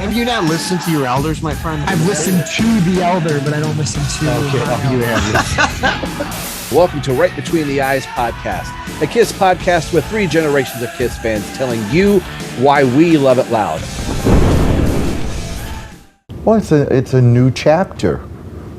Have you not listened to your elders, my friend? I've listened to the elder, but I don't listen to. Okay, you have. Welcome to Right Between the Eyes podcast, a KISS podcast with 3 generations of KISS fans telling you why we love it loud. Well, it's a new chapter,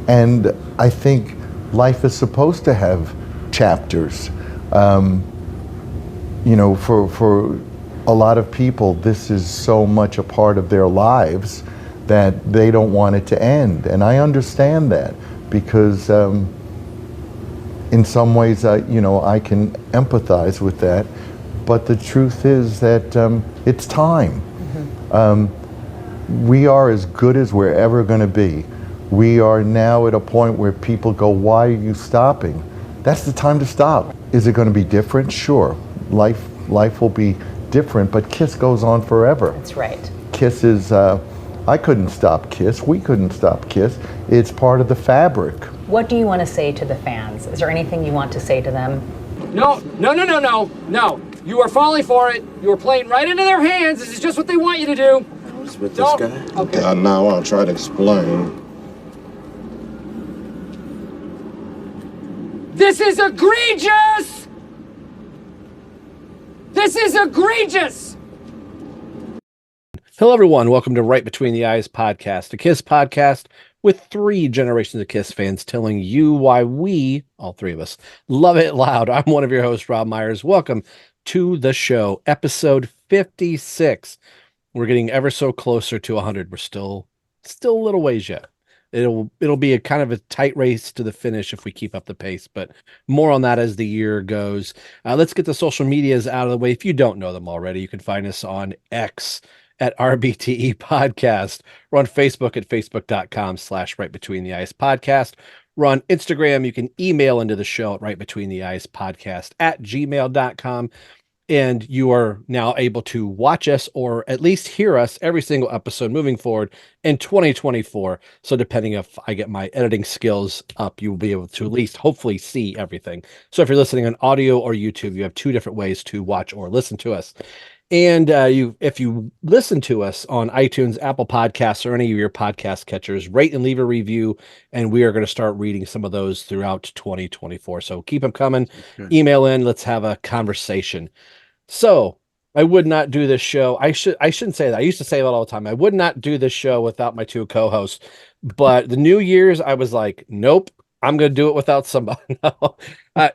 and I think life is supposed to have chapters. You know, for a lot of people, this is so much a part of their lives that they don't want it to end, and I understand that because in some ways, you know, I can empathize with that, but the truth is that it's time. We are as good as we're ever going to be. We are now at a point where people go, why are you stopping? That's the time to stop. Is it going to be different? Sure. Life will be different, but KISS goes on forever. That's right. KISS is, I couldn't stop KISS. We couldn't stop KISS. It's part of the fabric. What do you want to say to the fans? Is there anything you want to say to them? No. You are falling for it. You are playing right into their hands. This is just what they want you to do. I was with this guy. Okay. Now I'll try to explain. This is egregious! This is egregious! Hello, everyone. Welcome to Right Between the Eyes podcast, a KISS podcast with 3 generations of KISS fans telling you why we, all 3 of us, love it loud. I'm one of your hosts, Rob Myers. Welcome to the show, episode 56. We're getting ever so closer to 100. We're still a little ways yet. It'll be a kind of a tight race to the finish if we keep up the pace, but more on that as the year goes. Let's get the social medias out of the way. If you don't know them already, you can find us on X at RBTE Podcast. We're on Facebook at facebook.com/Right Between the Eyes Podcast. We're on Instagram. You can email into the show at rightbetweentheeyespodcast@gmail.com. And you are now able to watch us or at least hear us every single episode moving forward in 2024. So depending if I get my editing skills up, you will be able to at least hopefully see everything. So if you're listening on audio or YouTube, you have 2 different ways to watch or listen to us. And if you listen to us on iTunes, Apple Podcasts, or any of your podcast catchers, rate and leave a review, and we are going to start reading some of those throughout 2024. So keep them coming. Email in. Let's have a conversation. So I would not do this show. I shouldn't say that. I used to say that all the time. I would not do this show without my 2 co-hosts. But the New Year's, I was like, nope, I'm going to do it without somebody.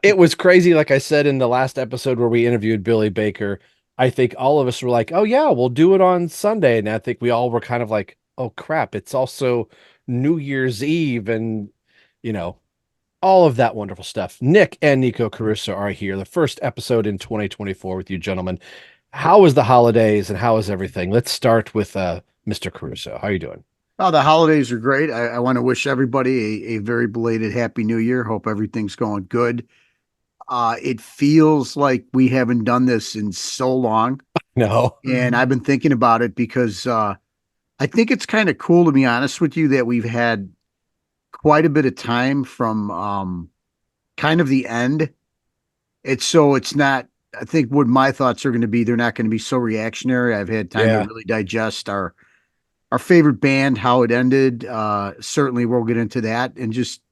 It was crazy. Like I said in the last episode where we interviewed Billy Baker, I think all of us were like, oh yeah, we'll do it on Sunday. And I think we all were kind of like, oh crap, it's also New Year's Eve and, you know, all of that wonderful stuff. Nick and Nikko Caruso are here. The first episode in 2024 with you gentlemen. How was the holidays and how is everything? Let's start with Mr. Caruso. How are you doing? Oh, the holidays are great. I want to wish everybody a very belated Happy New Year. Hope everything's going good. It feels like we haven't done this in so long. No. And I've been thinking about it because I think it's kind of cool, to be honest with you, that we've had quite a bit of time from kind of the end. It's not, I think what my thoughts are going to be, they're not going to be so reactionary. I've had time to really digest our favorite band, how it ended. Certainly we'll get into that and just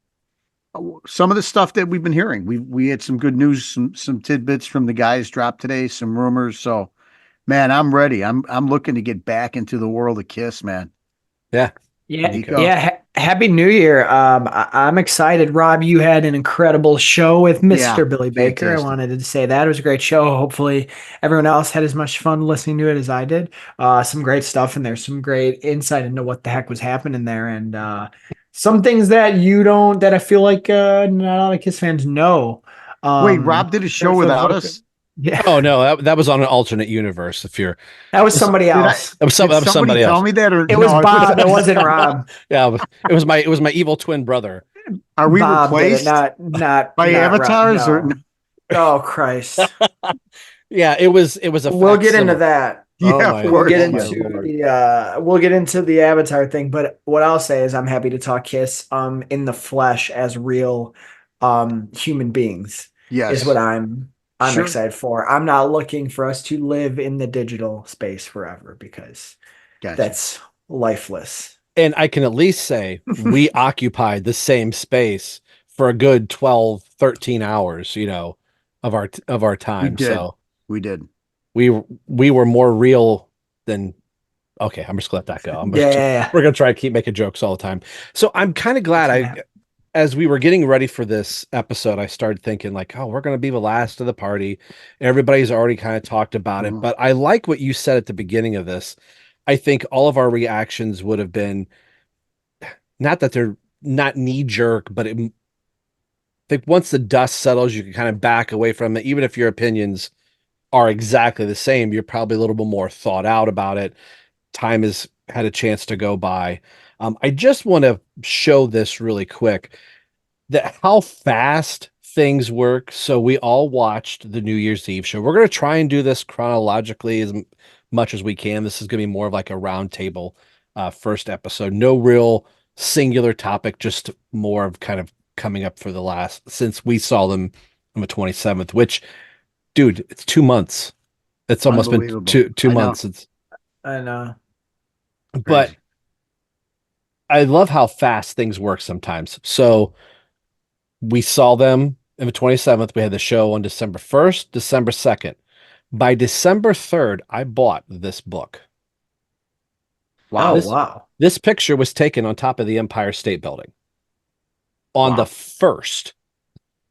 some of the stuff that we've been hearing. We had some good news, some tidbits from the guys dropped today, some rumors. So, man, I'm ready. I'm looking to get back into the world of KISS, man. Yeah. Happy New Year. I'm excited. Rob, you had an incredible show with Mr. Billy Baker. Fantastic. I wanted to say that. It was a great show. Hopefully everyone else had as much fun listening to it as I did. Some great stuff in there, some great insight into what the heck was happening there. And some things that I feel like not a lot of KISS fans know. Wait, Rob did a show without us? Yeah. Oh no, that was on an alternate universe. That was somebody else. That was somebody else. Tell me that, or It was Bob. It wasn't Rob. Yeah, it was my evil twin brother. Are we Bob replaced? Not by avatars, Rob, no. or Oh Christ. Yeah, it was a. We'll get into that. yeah, Oh, We'll get yeah. into the Avatar thing, but what I'll say is I'm happy to talk KISS in the flesh as real human beings. Yes. Is what I'm Sure. excited for. I'm not looking for us to live in the digital space forever because Gotcha. that's lifeless. And I can at least say we occupied the same space for a good 12, 13 hours, of our time. did. So We did. we were more real than okay, I'm just gonna let that go. Yeah. We're gonna try to keep making jokes all the time. So I'm kind of glad as we were getting ready for this episode, I started thinking like, oh, we're gonna be the last of the party. Everybody's already kind of talked about it, but I like what you said at the beginning of this. I think all of our reactions would have been not that they're not knee jerk, but I think once the dust settles, you can kind of back away from it. Even if your opinions are exactly the same, you're probably a little bit more thought out about it. Time has had a chance to go by. I just want to show this really quick that how fast things work. So we all watched the New Year's Eve show. We're going to try and do this chronologically as much as we can. This is going to be more of like a roundtable first episode. No real singular topic, just more of kind of coming up for the last, since we saw them on the 27th, which, dude, it's 2 months. It's almost been two months. I know. But I love how fast things work sometimes. So we saw them on the 27th. We had the show on December 1st, December 2nd. By December 3rd, I bought this book. Wow. Wow. This picture was taken on top of the Empire State Building on the 1st.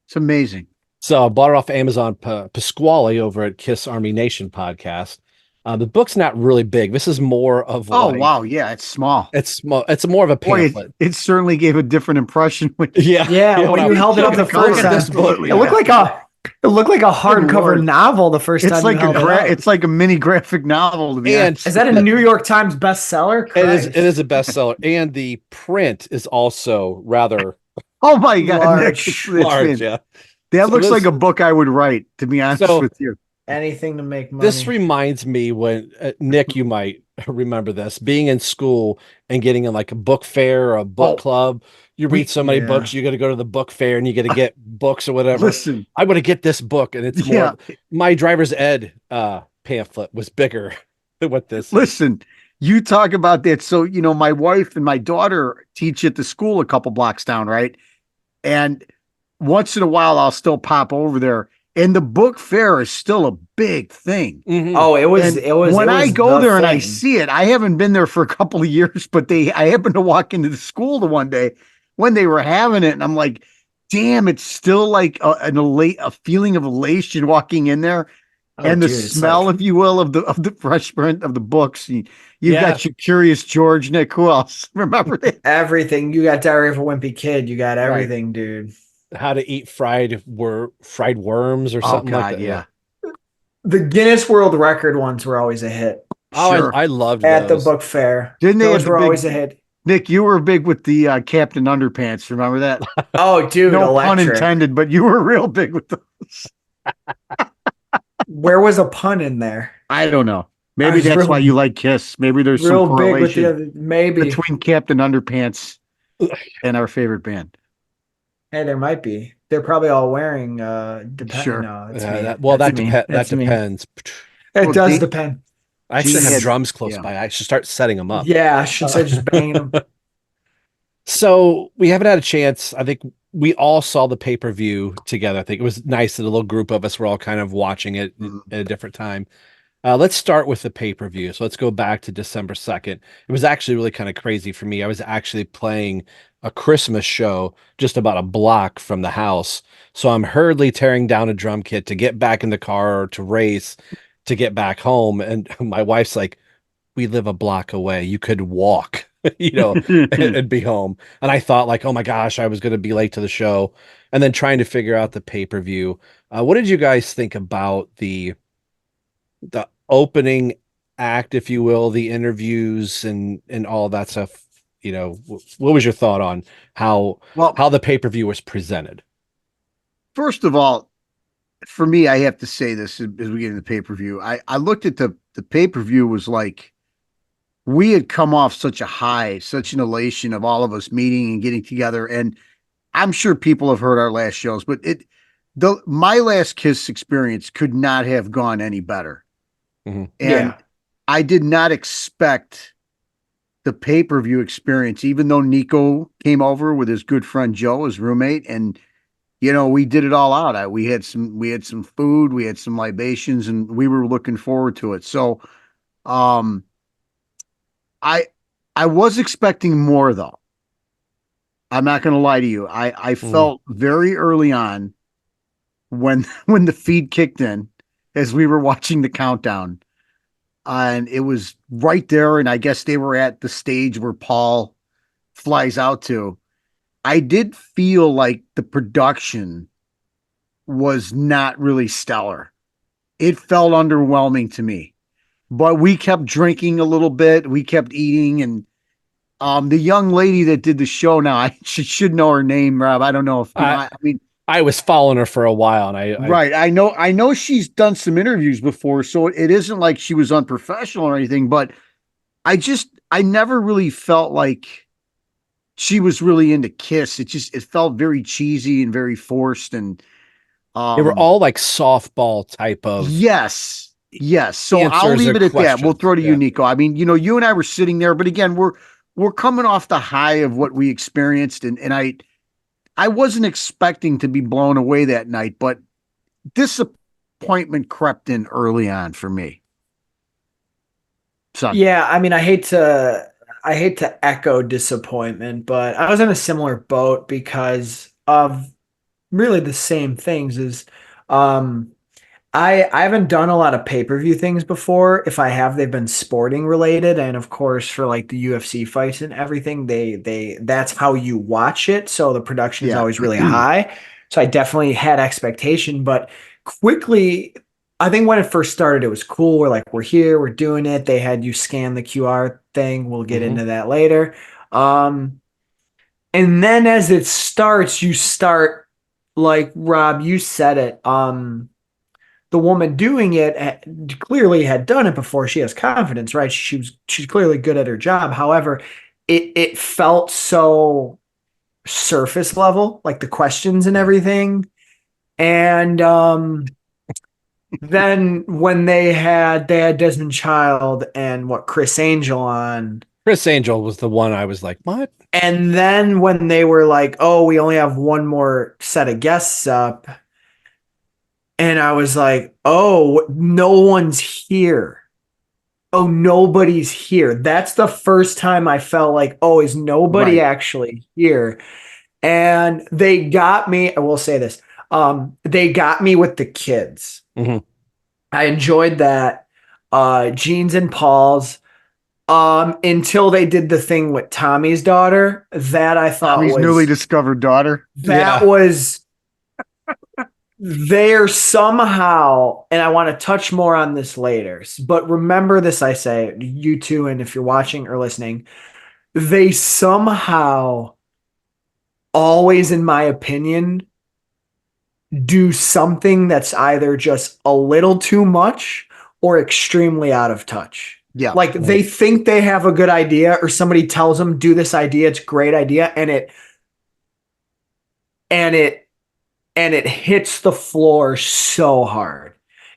It's amazing. So I bought it off Amazon. Pasquale over at Kiss Army Nation podcast. The book's not really big. This is more of wow, yeah, it's small. It's small. It's more of a pamphlet. It certainly gave a different impression. When when you held it up the first time, absolutely. It looked like a hardcover novel the first time. It's like it's like a mini graphic novel. To be honest. Is that a New York Times bestseller? It is a bestseller, and the print is also rather. Oh my God, Nick, large, yeah. That looks like a book I would write. To be honest with you. Anything to make money. This reminds me when Nick, you might remember this, being in school and getting in like a book fair or a book club. You read so many books, you got to go to the book fair and you got to get books or whatever. Listen, I want to get this book, and it's more. My driver's ed pamphlet was bigger than what this. Listen, you talk about that. So my wife and my daughter teach at the school a couple blocks down, right? And once in a while, I'll still pop over there. And the book fair is still a big thing. Mm-hmm. Oh, it was. When I go there and I see it, I haven't been there for a couple of years, but I happened to walk into the school the one day when they were having it, and I'm like, damn, it's still like a feeling of elation walking in there, and the smell, if you will, of the fresh print of the books. You've got your Curious George, Nick. Who else? Remember that? Everything. You got Diary of a Wimpy Kid. You got everything, dude. How to eat fried worms or something like that. Yeah. The Guinness World Record ones were always a hit. Oh, sure. I loved at those. the book fair. Didn't they? Those were always a hit. Nick, you were big with the Captain Underpants. Remember that? Oh, dude, no electric. pun intended, but you were real big with those. Where was a pun in there? I don't know. Maybe that's why you like Kiss. Maybe there's some correlation between Captain Underpants and our favorite band. Hey, there might be. They're probably all wearing. Sure. No, that depends. It does depend. I actually have drums close by. I should start setting them up. Yeah, I should say just banging them. So we haven't had a chance. I think we all saw the pay-per-view together. I think it was nice that a little group of us were all kind of watching it at a different time. Let's start with the pay-per-view. So let's go back to December 2nd. It was actually really kind of crazy for me. I was actually playing a Christmas show just about a block from the house. So I'm hurriedly tearing down a drum kit to get back in the car to race to get back home. And my wife's like, we live a block away. You could walk, and be home. And I thought like, oh my gosh, I was going to be late to the show. And then trying to figure out the pay-per-view. What did you guys think about the opening act, if you will, the interviews and all that stuff? What was your thought on how the pay-per-view was presented? First of all, for me, I have to say this as we get into the pay-per-view. I looked at the pay-per-view was like we had come off such a high, such an elation of all of us meeting and getting together. And I'm sure people have heard our last shows, but my last Kiss experience could not have gone any better. Mm-hmm. And I did not expect the pay-per-view experience, even though Nikko came over with his good friend Joe, his roommate, and we did it all out. We had some food, we had some libations, and we were looking forward to it. So, I was expecting more though. I'm not going to lie to you. I felt very early on when the feed kicked in as we were watching the countdown, and it was right there. And I guess they were at the stage where Paul flies out to. I did feel like the production was not really stellar. It felt underwhelming to me, but we kept drinking a little bit. We kept eating, and the young lady that did the show now, I should know her name, Rob. I don't know if I mean, I was following her for a while, and I know she's done some interviews before, so it isn't like she was unprofessional or anything, but I never really felt like she was really into Kiss. It felt very cheesy and very forced, and they were all like softball type of. Yes. So I'll leave it at that. We'll throw to you, Nikko. I mean, you and I were sitting there, but again, we're coming off the high of what we experienced, and I wasn't expecting to be blown away that night, but disappointment crept in early on for me. So yeah, I mean, I hate to echo disappointment, but I was in a similar boat because of really the same things as I haven't done a lot of pay-per-view things before. If I have, they've been sporting related, and of course for like the UFC fights and everything, they that's how you watch it. So the production is always really high. So I definitely had expectation, but quickly, I think when it first started, it was cool. We're like, we're here, we're doing it. They had you scan the QR thing. We'll get into that later. And then as it starts, you start, like Rob, you said it. The woman doing it clearly had done it before. She has confidence, right? She's clearly good at her job. However, it felt so surface level, like the questions and everything. And then when they had Desmond Child and Chris Angel on. Chris Angel was the one I was like, what? And then when they were like, oh, we only have one more set of guests up. And I was like, oh, no one's here. Oh, nobody's here. That's the first time I felt like, oh, is nobody actually here? And they got me, I will say this, they got me with the kids. Mm-hmm. I enjoyed that. Jeans and Paul's, until they did the thing with Tommy's daughter. That I thought Tommy's was newly discovered daughter. That was there somehow, and I want to touch more on this later, but remember this, I say, you too, and if you're watching or listening, they somehow always, in my opinion, do something that's either just a little too much or extremely out of touch. Yeah. Like they think they have a good idea, or somebody tells them, do this idea, it's a great idea, and it hits the floor so hard.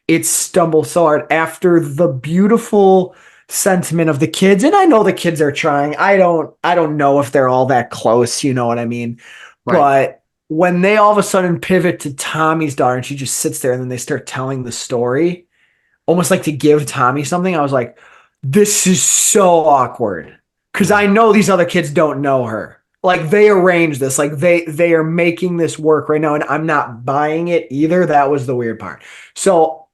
It stumbles so hard after the beautiful sentiment of the kids. And I know the kids are trying. I don't know if they're all that close, you know what I mean? Right. But when they all of a sudden pivot to Tommy's daughter and she just sits there and then they start telling the story, almost like to give Tommy something, I was like, this is so awkward. Because I know these other kids don't know her. Like they arranged this, like they are making this work right now, and I'm not buying it either. That was the weird part. So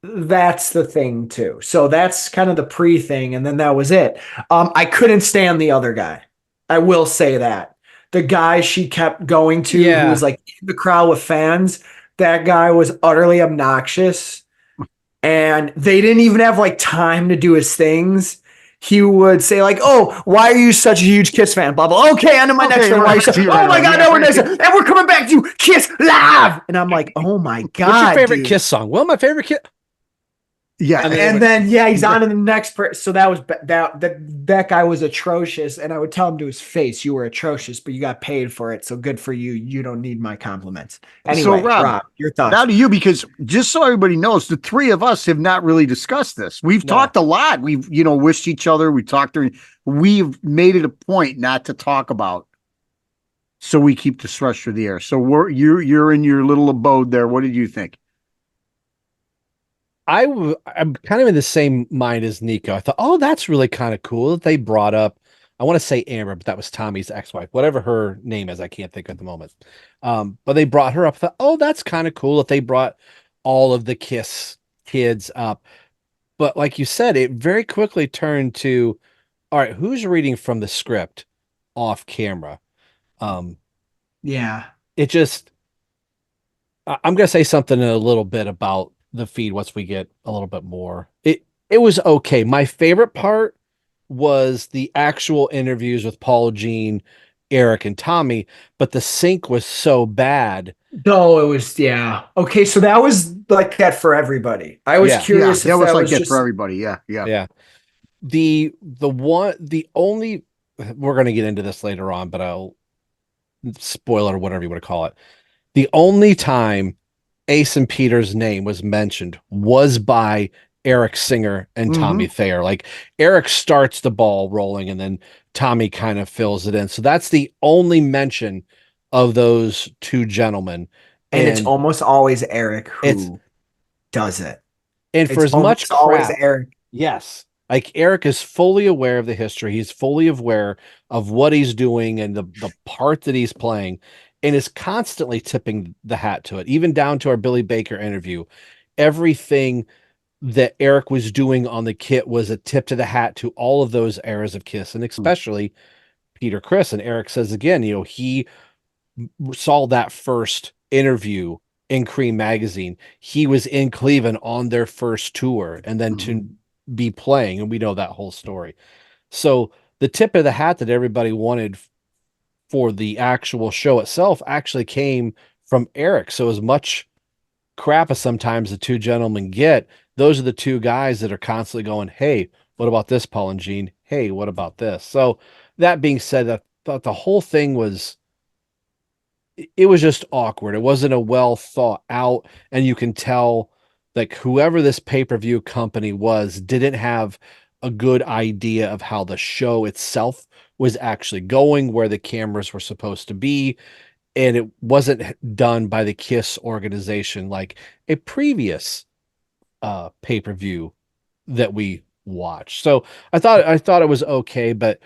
that's the thing too. So that's kind of the pre-thing, and then that was it. I couldn't stand the other guy. I will say that. The guy she kept going to, who was like in the crowd with fans, that guy was utterly obnoxious. And they didn't even have like time to do his things. He would say like, oh, why are you such a huge Kiss fan? Blah, blah. Okay, on to my next one. Oh my God, now we're next. And we're coming back to Kiss Live. And I'm like, oh my God. What's your favorite Kiss song? Well, my favorite Kiss. Yeah. And then he's on to the next person. So that was that guy was atrocious, and I would tell him to his face, "You were atrocious, but you got paid for it. So good for you. You don't need my compliments." Anyway, Rob, your thoughts? Now to you, because just so everybody knows, the three of us have not really discussed this. We've talked a lot. We've wished each other. We talked during. We've made it a point not to talk about, so we keep the stress through the air. So you're in your little abode there. What did you think? I'm kind of in the same mind as Nikko. I thought, oh, that's really kind of cool that they brought up. I want to say Amber, but that was Tommy's ex-wife, whatever her name is. I can't think at the moment. But they brought her up. I thought, oh, that's kind of cool that they brought all of the Kiss kids up. But like you said, it very quickly turned to, all right, who's reading from the script off camera? It just, I'm going to say something in a little bit about the feed once we get a little bit more. It was okay. My favorite part was the actual interviews with Paul, Gene, Eric, and Tommy, but the sync was so bad. No, it was okay. So that was like that for everybody. I was curious. That if was that like was that just... for everybody. Yeah. The only, we're going to get into this later on, but I'll spoil it or whatever you want to call it. The only time Ace and Peter's name was mentioned was by Eric Singer and Tommy Thayer. Like Eric starts the ball rolling and then Tommy kind of fills it in. So that's the only mention of those two gentlemen. And it's almost always Eric who does it. And for as much crap, always Eric. Yes. Like Eric is fully aware of the history. He's fully aware of what he's doing and the part that he's playing, and is constantly tipping the hat to it, even down to our Billy Baker interview. Everything that Eric was doing on the kit was a tip to the hat to all of those eras of Kiss, and especially Peter Criss. And Eric says again, he saw that first interview in Cream magazine. He was in Cleveland on their first tour, and then to be playing, and we know that whole story. So the tip of the hat that everybody wanted for the actual show itself actually came from Eric. So as much crap as sometimes the two gentlemen get, those are the two guys that are constantly going, hey, what about this, Paul and Gene? Hey, what about this? So that being said, I thought the whole thing was, it was just awkward. It wasn't a well thought out, and you can tell like whoever this pay-per-view company was didn't have a good idea of how the show itself was actually going, where the cameras were supposed to be, and it wasn't done by the Kiss organization like a previous pay-per-view that we watched. So I thought it was okay, but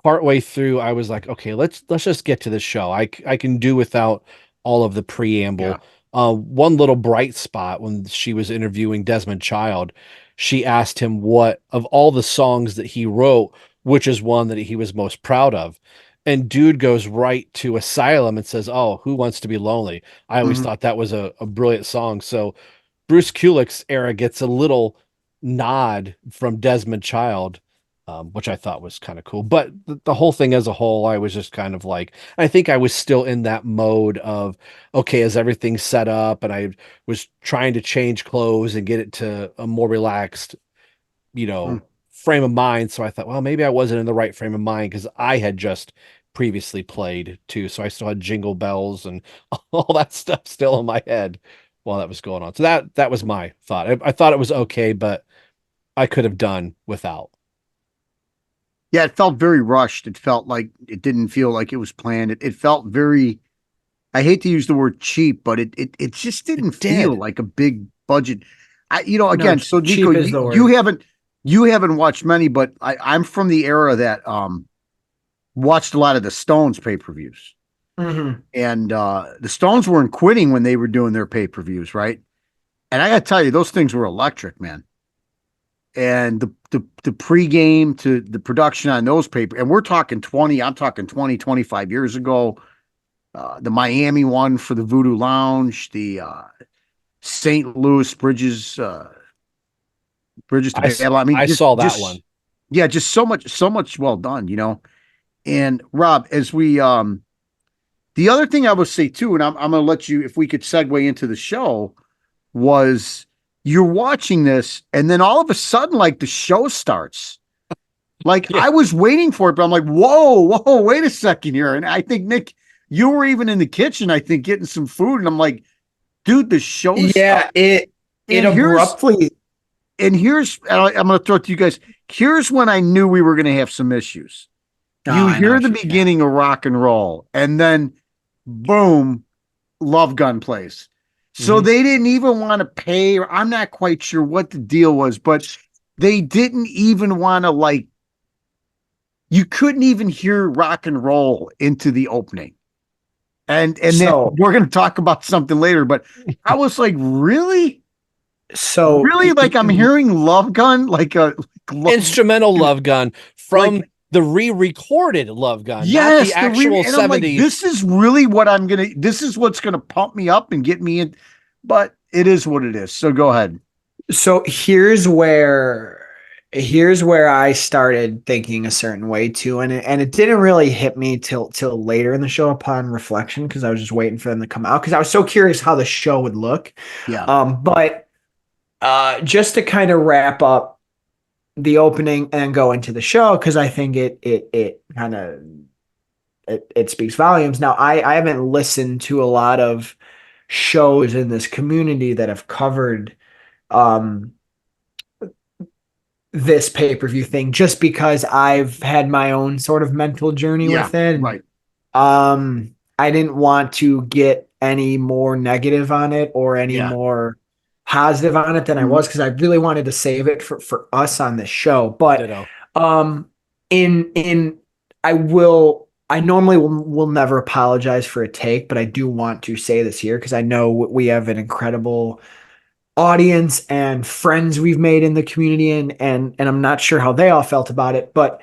partway through I was like, okay, let's just get to the show. I can do without all of the preamble. One little bright spot, when she was interviewing Desmond Child, she asked him what of all the songs that he wrote, which is one that he was most proud of. And dude goes right to Asylum and says, oh, Who Wants to Be Lonely? I always thought that was a brilliant song. So Bruce Kulick's era gets a little nod from Desmond Child, which I thought was kind of cool. But the whole thing as a whole, I was just kind of like, I think I was still in that mode of, okay, is everything set up? And I was trying to change clothes and get it to a more relaxed, frame of mind. So I thought, well, maybe I wasn't in the right frame of mind because I had just previously played too. So I still had Jingle Bells and all that stuff still in my head while that was going on. So that was my thought. I thought it was okay, but I could have done without. Yeah, it felt very rushed. It felt like it didn't feel like it was planned. It felt very, I hate to use the word cheap, but it just didn't feel like a big budget. Again, so Nikko, you haven't watched many, but I'm from the era that watched a lot of the Stones pay-per-views. And the Stones weren't quitting when they were doing their pay-per-views, right? And I got to tell you, those things were electric, man. And the pregame to the production on those and we're talking 25 years ago. The Miami one for the Voodoo Lounge, the St. Louis Bridges to Babylon. I mean, I saw that one. Yeah, just so much well done, And Rob, as we the other thing I would say too, and I'm gonna let you, if we could segue into the show, was you're watching this, and then all of a sudden, like the show starts. Like Yeah. I was waiting for it, but I'm like, whoa, wait a second here. And I think Nick, you were even in the kitchen, I think, getting some food, and I'm like, dude, the show's it And here's- abruptly. and I'm going to throw it to you guys. Here's when I knew we were going to have some issues. Oh, You I know hear what the you're saying. beginning of rock and roll, and then boom, Love Gun plays. So Mhm. they didn't even want to pay, or I'm not quite sure what the deal was, but they didn't even want to, like, you couldn't even hear rock and roll into the opening. And then So- we're going to talk about something later, but I was like, really? So Really? Like I'm hearing Love Gun, like a Instrumental Love Gun from Like- the re-recorded Love Gun, yes, not the actual and I'm like, 70s. this is really what this is what's going to pump me up and get me in. But it is what it is. So go ahead. So here's where I started thinking a certain way too, and it didn't really hit me till later in the show upon reflection, because I was just waiting for them to come out, because I was so curious how the show would look. Yeah. But just to kind of wrap up the opening and go into the show, because I think it kind of it speaks volumes. Now I haven't listened to a lot of shows in this community that have covered this pay-per-view thing, just because I've had my own sort of mental journey with it. And, Right. I didn't want to get any more negative on it or any Yeah. more positive on it than I was, because I really wanted to save it for us on this show. But Ditto. I normally will never apologize for a take, but I do want to say this here, because I know we have an incredible audience and friends we've made in the community, and I'm not sure how they all felt about it, but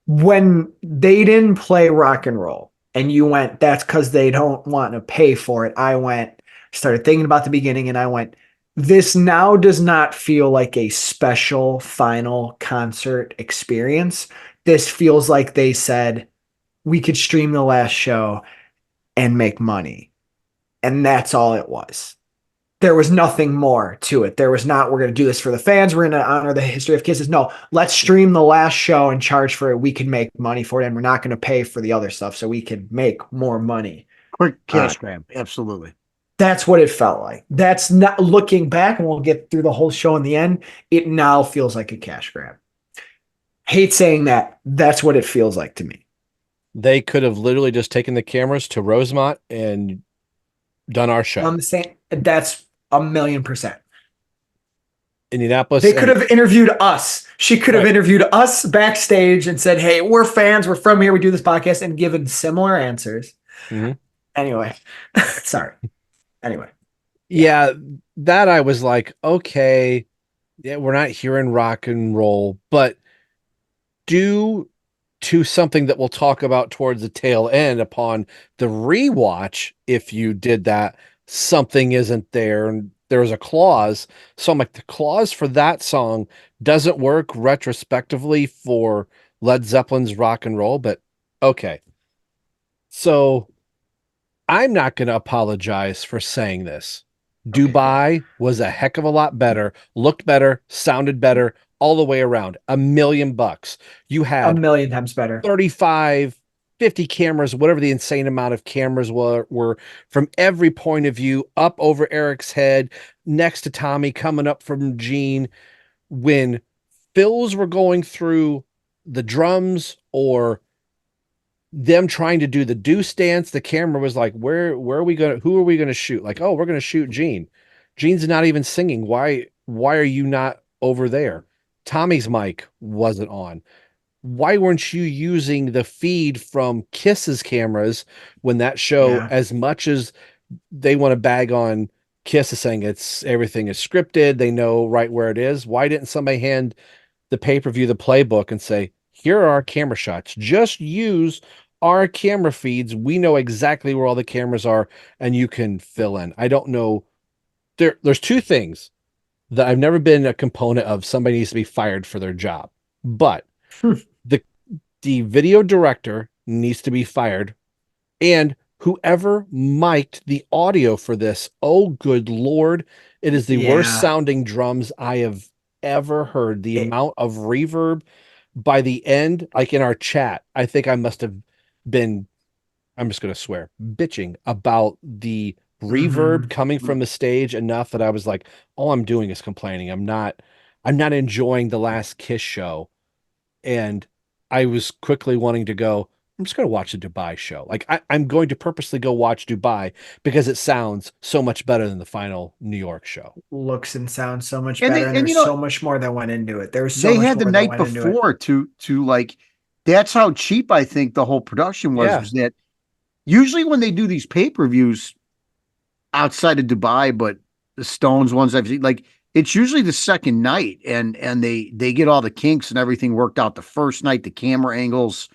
when they didn't play rock and roll and you went, that's because they don't want to pay for it, started thinking about the beginning, and I went, this now does not feel like a special final concert experience. This feels like they said, we could stream the last show and make money. And that's all it was. There was nothing more to it. There was not, we're going to do this for the fans, we're going to honor the history of Kisses. No, let's stream the last show and charge for it. We can make money for it, and we're not going to pay for the other stuff, so we can make more money. Quick cash grab. Absolutely. That's what it felt like. That's not, looking back, and we'll get through the whole show in the end, it now feels like a cash grab. Hate saying that. That's what it feels like to me. They could have literally just taken the cameras to Rosemont and done our show. I'm saying that's 1,000,000%. Indianapolis. They could have interviewed us. She could have Right. interviewed us backstage and said, hey, we're fans, we're from here, we do this podcast, and given similar answers. Mhm. Anyway, sorry. Anyway. Yeah, that I was like, okay, yeah, we're not hearing rock and roll, but due to something that we'll talk about towards the tail end upon the rewatch, if you did that, something isn't there, and there was a clause. So I'm like, the clause for that song doesn't work retrospectively for Led Zeppelin's rock and roll, but okay. So I'm not going to apologize for saying this. Dubai was a heck of a lot better, looked better, sounded better, all the way around. $1,000,000. You A had million times better. 35, 50 cameras, whatever the insane amount of cameras were from every point of view, up over Eric's head, next to Tommy, coming up from Gene. When fills were going through the drums or them trying to do the deuce dance, the camera was like, who are we going to shoot? Like, oh, we're going to shoot Gene. Gene's not even singing. Why are you not over there? Tommy's mic wasn't on. Why weren't you using the feed from Kiss's cameras when that show, Yeah. as much as they want to bag on Kiss is saying everything is scripted, they know right where it is. Why didn't somebody hand the pay-per-view the playbook and say, here are our camera shots, just use our camera feeds, we know exactly where all the cameras are, and you can fill in. I don't know, there's two things that I've never been a component of. Somebody needs to be fired for their job, but the video director needs to be fired, and whoever mic'd the audio for this, oh good Lord, it is the worst Yeah. sounding drums I have ever heard. The amount of reverb by the end, like in our chat, I think I must have been, I'm just going to swear, bitching about the reverb coming from the stage enough that I was like, all I'm doing is complaining. I'm not enjoying the last Kiss show. And I was quickly wanting to go, I'm just going to watch the Dubai show. Like I'm going to purposely go watch Dubai because it sounds so much better than the final New York show. Looks and sounds so much And better, they- and and, there's you know, so much more that went into it. There's so They much had the more that night went into it. before to like, that's how cheap I think the whole production was, Yeah. was that usually when they do these pay-per-views outside of Dubai, but the Stones ones I've seen, like, it's usually the second night, and they get all the kinks and everything worked out the first night, the camera angles,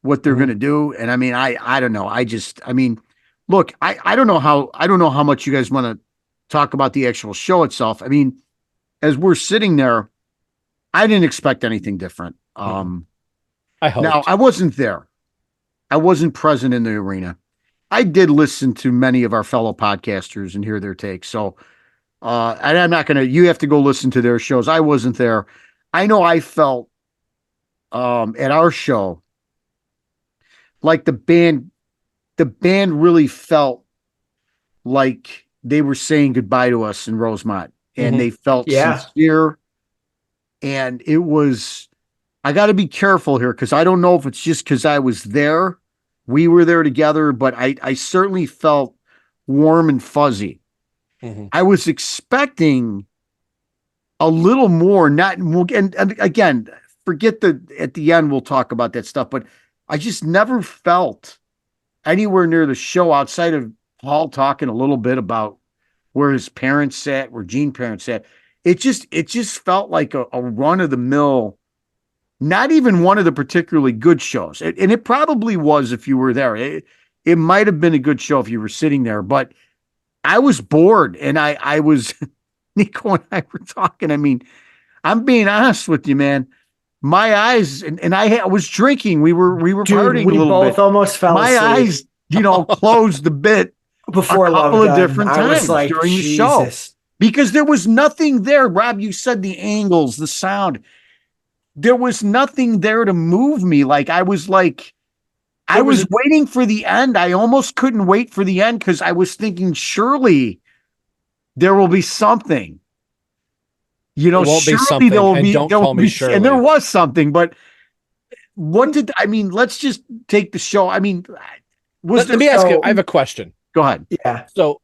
what they're going to do. And I mean, I don't know. I mean, look, I don't know how much you guys want to talk about the actual show itself. I mean, as we're sitting there, I didn't expect anything different. I hope. Now I wasn't there. I wasn't present in the arena. I did listen to many of our fellow podcasters and hear their takes. So, and I'm not going to, you have to go listen to their shows. I wasn't there. I know I felt, at our show, like the band really felt like they were saying goodbye to us in Rosemont, and they felt sincere. And it was, I got to be careful here, because I don't know if it's just because I was there, we were there together, but I certainly felt warm and fuzzy. I was expecting a little more, and again, forget at the end, we'll talk about that stuff, but I just never felt anywhere near the show outside of Paul talking a little bit about where his parents sat, where Gene's parents sat. It just felt like a run of the mill, not even one of the particularly good shows. And it probably was if you were there. It might have been a good show if you were sitting there, but I was bored, and I was, Nikko and I were talking. I mean, I'm being honest with you, man. My eyes, and I was drinking. We were partying a little bit. Both almost fell My asleep. eyes, closed a bit Before a Love couple of Gun. different I was times like, during the show, Jesus. because there was nothing there. Rob, you said the angles, the sound. There was nothing there to move me. Like, I was waiting for the end. I almost couldn't wait for the end, because I was thinking, surely there will be something. There won't be surely something, there will and be. don't there call will me be, Shirley. And there was something, but let's just take the show. I mean, Let me ask you, I have a question. Go ahead. Yeah. So,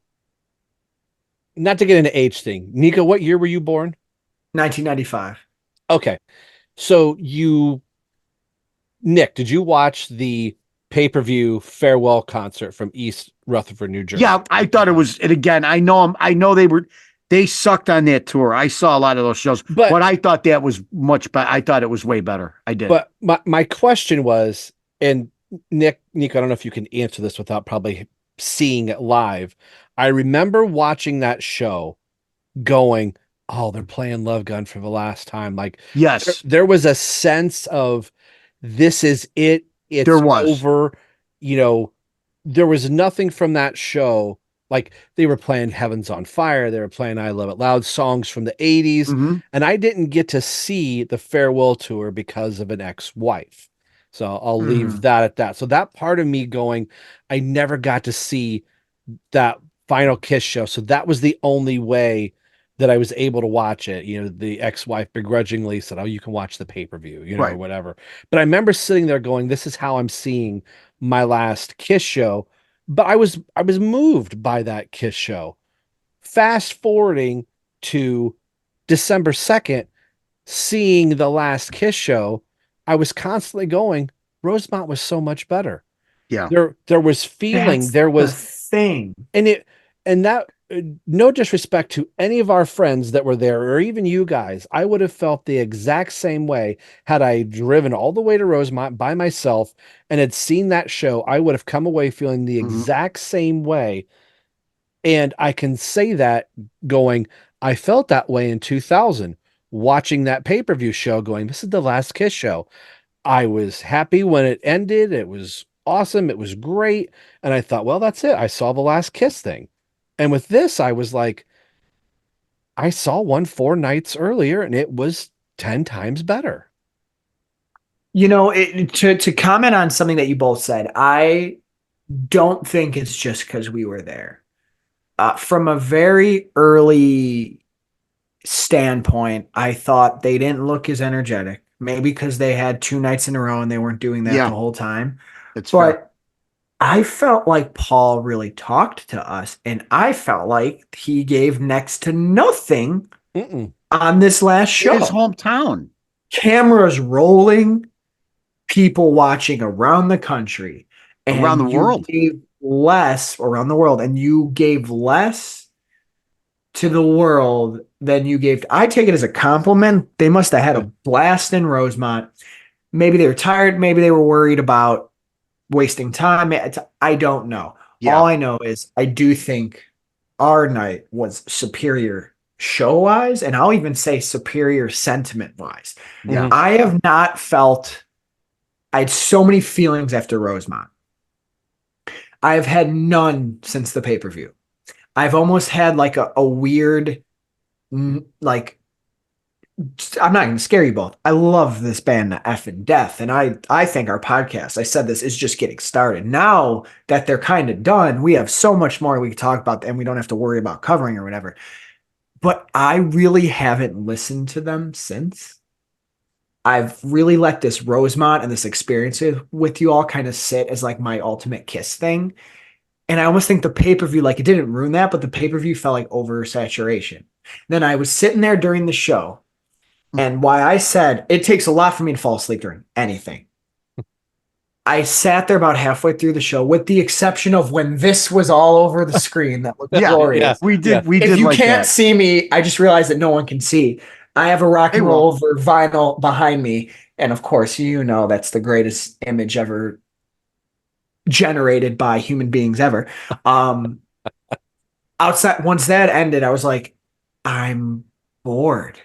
not to get into age thing, Nikko, what year were you born? 1995. Okay. So Nick, did you watch the pay-per-view farewell concert from East Rutherford, New Jersey? Yeah, I thought it was, and again, I know they sucked on that tour. I saw a lot of those shows, but I thought that was much better. I thought it was way better. I did. But my question was, and Nikko, I don't know if you can answer this without probably seeing it live. I remember watching that show going, oh, they're playing Love Gun for the last time. Like, yes, there was a sense of, this is it. It's over. There was nothing from that show. Like, they were playing Heaven's on Fire. They were playing I Love It Loud, songs from the 80s. And I didn't get to see the farewell tour because of an ex-wife. So I'll leave that at that. So that part of me going, I never got to see that final Kiss show. So that was the only way that I was able to watch it. The ex-wife begrudgingly said, oh, you can watch the pay-per-view, or whatever. But I remember sitting there going, this is how I'm seeing my last Kiss show. But I was moved by that Kiss show. Fast forwarding to December 2nd, seeing the last Kiss show, I was constantly going, Rosemont was so much better. Yeah. There was feeling, That's there was the thing. And that, no disrespect to any of our friends that were there, or even you guys, I would have felt the exact same way had I driven all the way to Rosemont by myself and had seen that show. I would have come away feeling the exact same way. And I can say that going, I felt that way in 2000, watching that pay-per-view show going, this is the last Kiss show. I was happy when it ended. It was awesome. It was great. And I thought, well, that's it. I saw the Last Kiss thing. And with this, I was like, I saw one 4 nights earlier and it was 10 times better. You know, to comment on something that you both said, I don't think it's just because we were there. From a very early standpoint, I thought they didn't look as energetic. Maybe because they had 2 nights in a row and they weren't doing that Yeah. the whole time. It's But fair. I felt like Paul really talked to us, and I felt like he gave next to nothing Mm-mm. on this last show. His hometown. Cameras rolling, people watching around the country, and Around the you world. gave less around the world, and you gave less to the world than you gave. I take it as a compliment. They must have had a blast in Rosemont. Maybe they were tired. Maybe they were worried about wasting time. I don't know. Yeah. All I know is I do think our night was superior show wise, and I'll even say superior sentiment wise. Yeah. I have not felt, I had so many feelings after Rosemont. I've had none since the pay-per-view. I've almost had like a weird, like, I'm not going to scare you both. I love this band, The F and Death. And I think our podcast, I said this, is just getting started. Now that they're kind of done, we have so much more we can talk about and we don't have to worry about covering or whatever. But I really haven't listened to them since. I've really let this Rosemont and this experience with you all kind of sit as like my ultimate Kiss thing. And I almost think the pay-per-view, like it didn't ruin that, but the pay-per-view felt like oversaturation. Then I was sitting there during the show. And why I said it takes a lot for me to fall asleep during anything. I sat there about halfway through the show, with the exception of when this was all over the screen. That looked glorious. We did. Yeah. We If did. you like can't that. see me, I just realized that no one can see. I have a rock and Hey, roll over vinyl behind me, and of course, you know that's the greatest image ever generated by human beings ever. Outside, once that ended, I was like, I'm bored.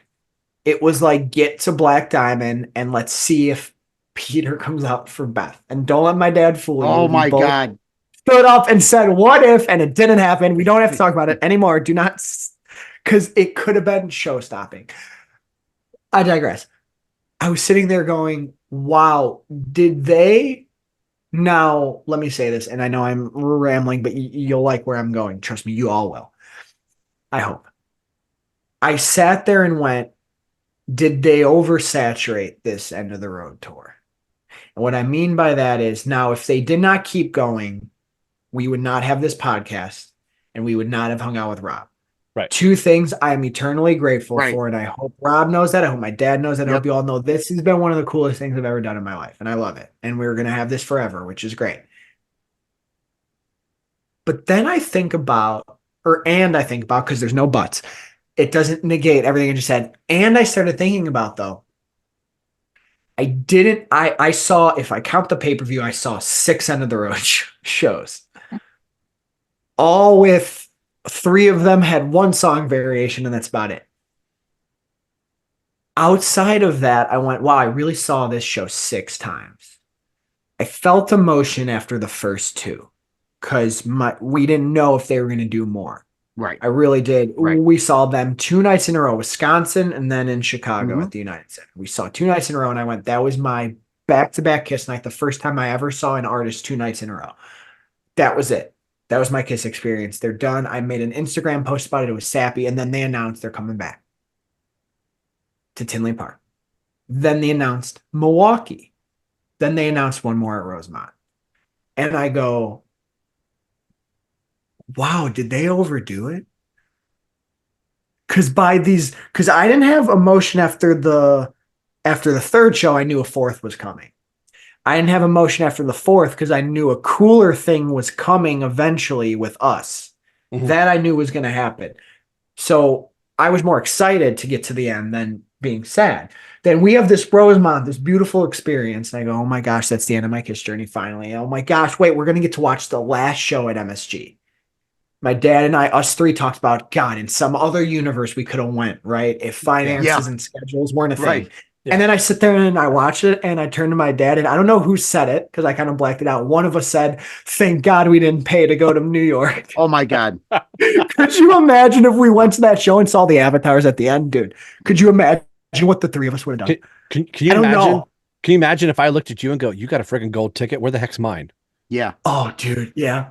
It was like, get to Black Diamond and let's see if Peter comes out for Beth. And don't let my dad fool you. Oh We my both God. stood up and said, what if? And it didn't happen. We don't have to talk about it anymore. Do not, because it could have been show stopping. I digress. I was sitting there going, wow, did they? Now, let me say this, and I know I'm rambling, but you'll like where I'm going. Trust me, you all will. I hope. I sat there and went, did they oversaturate this end of the road tour? And what I mean by that is, now if they did not keep going, we would not have this podcast and we would not have hung out with Rob. Right. Two things I am eternally grateful Right. for, and I hope Rob knows that. I hope my dad knows that. I Yep. hope you all know this has been one of the coolest things I've ever done in my life, and I love it. And we're going to have this forever, which is great. But then I think about, because there's no buts. It doesn't negate everything I just said. And I started thinking about, though, I saw, if I count the pay-per-view, I saw 6 end of the road shows. All with 3 of them had one song variation, and that's about it. Outside of that, I went, wow, I really saw this show 6 times. I felt emotion after the first 2 because we didn't know if they were going to do more. Right. I really did. Right. We saw them 2 nights in a row, Wisconsin and then in Chicago Mhm. at the United Center. We saw 2 nights in a row, and I went, that was my back-to-back Kiss night, the first time I ever saw an artist 2 nights in a row. That was it. That was my Kiss experience. They're done. I made an Instagram post about it. It was sappy, and then they announced they're coming back to Tinley Park. Then they announced Milwaukee. Then they announced one more at Rosemont. And I go, wow, did they overdo it? Because I didn't have emotion after the 3rd show. I knew a 4th was coming. I didn't have emotion after the 4th because I knew a cooler thing was coming eventually with us. Mhm. That I knew was going to happen. So I was more excited to get to the end than being sad. Then we have this Rosemont, this beautiful experience. And I go, oh my gosh, that's the end of my Kiss journey finally. Oh my gosh, wait, we're going to get to watch the last show at MSG. My dad and us 3 talked about, God, in some other universe we could have went, right? If finances Yeah. and schedules weren't a thing. Right. And then I sit there and I watch it and I turn to my dad and I don't know who said it because I kind of blacked it out. One of us said, "Thank God we didn't pay to go to New York." Oh my God. Could you imagine if we went to that show and saw the avatars at the end, dude? Could you imagine what the three of us would have done? Can you I don't imagine? know. Can you imagine if I looked at you and go, "You got a freaking gold ticket? Where the heck's mine?" Yeah. Oh, dude. Yeah.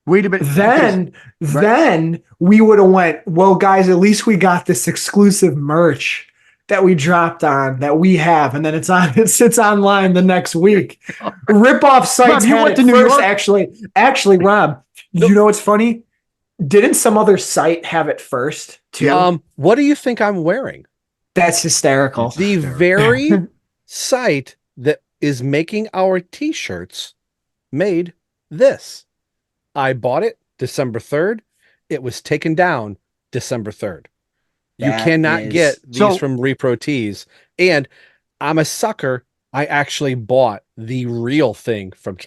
Wait a minute. Then we would have went, well, guys, at least we got this exclusive merch that we dropped on that we have, and then it sits online the next week. Rip-off sites Rob, you had went it to New first, York? actually, Rob, you know what's funny? Didn't some other site have it first too? What do you think I'm wearing? That's hysterical. The very site that is making our t-shirts made this. I bought it December 3rd. It was taken down December 3rd. You cannot get these from Repro Tees. And I'm a sucker. I actually bought the real thing from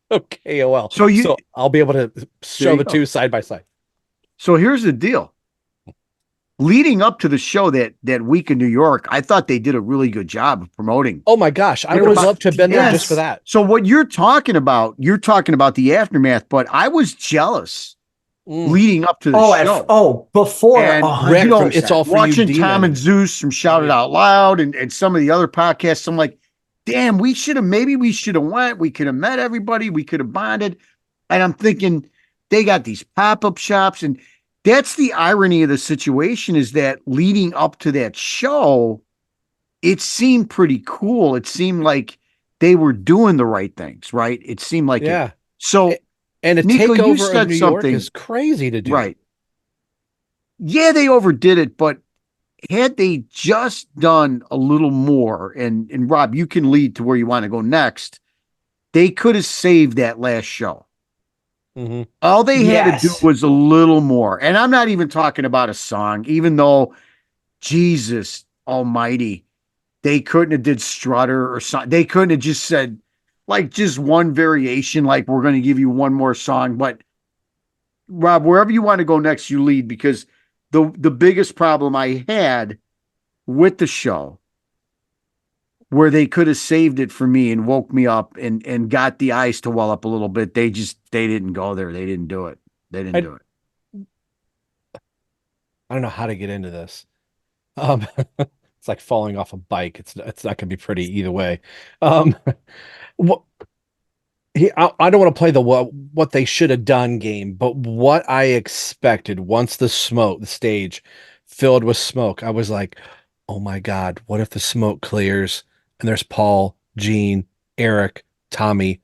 KOL. So I'll be able to show the two side by side. So here's the deal. Leading up to the show that week in New York, I thought they did a really good job of promoting. Oh my gosh. I would love to have been there just for that. So what you're talking about the aftermath, but I was jealous leading up to the show. Before. And, it's all for watching you, Tom and Zeus from Shout It Out Loud and some of the other podcasts. I'm like, damn, we should have went. We could have met everybody. We could have bonded. And I'm thinking they got these pop-up shops, and that's the irony of the situation, is that leading up to that show, it seemed pretty cool. It seemed like they were doing the right things, right? It seemed like it. So, and a Nikko, takeover of New York is crazy to do. Right. Yeah, they overdid it, but had they just done a little more, and Rob, you can lead to where you want to go next, they could have saved that last show. Mm-hmm. All they had to do was a little more. And I'm not even talking about a song, even though, Jesus almighty, they couldn't have did Strutter or something. They couldn't have just said, like, just one variation, like, we're going to give you one more song. But, Rob, wherever you want to go next, you lead, because the biggest problem I had with the show, where they could have saved it for me and woke me up and got the eyes to well up a little bit, they didn't go there. They didn't do it. They didn't do it. I don't know how to get into this. It's like falling off a bike. It's not going to be pretty either way. I don't want to play the what they should have done game, but what I expected once the stage filled with smoke, I was like, oh my God, what if the smoke clears and there's Paul, Gene, Eric, Tommy,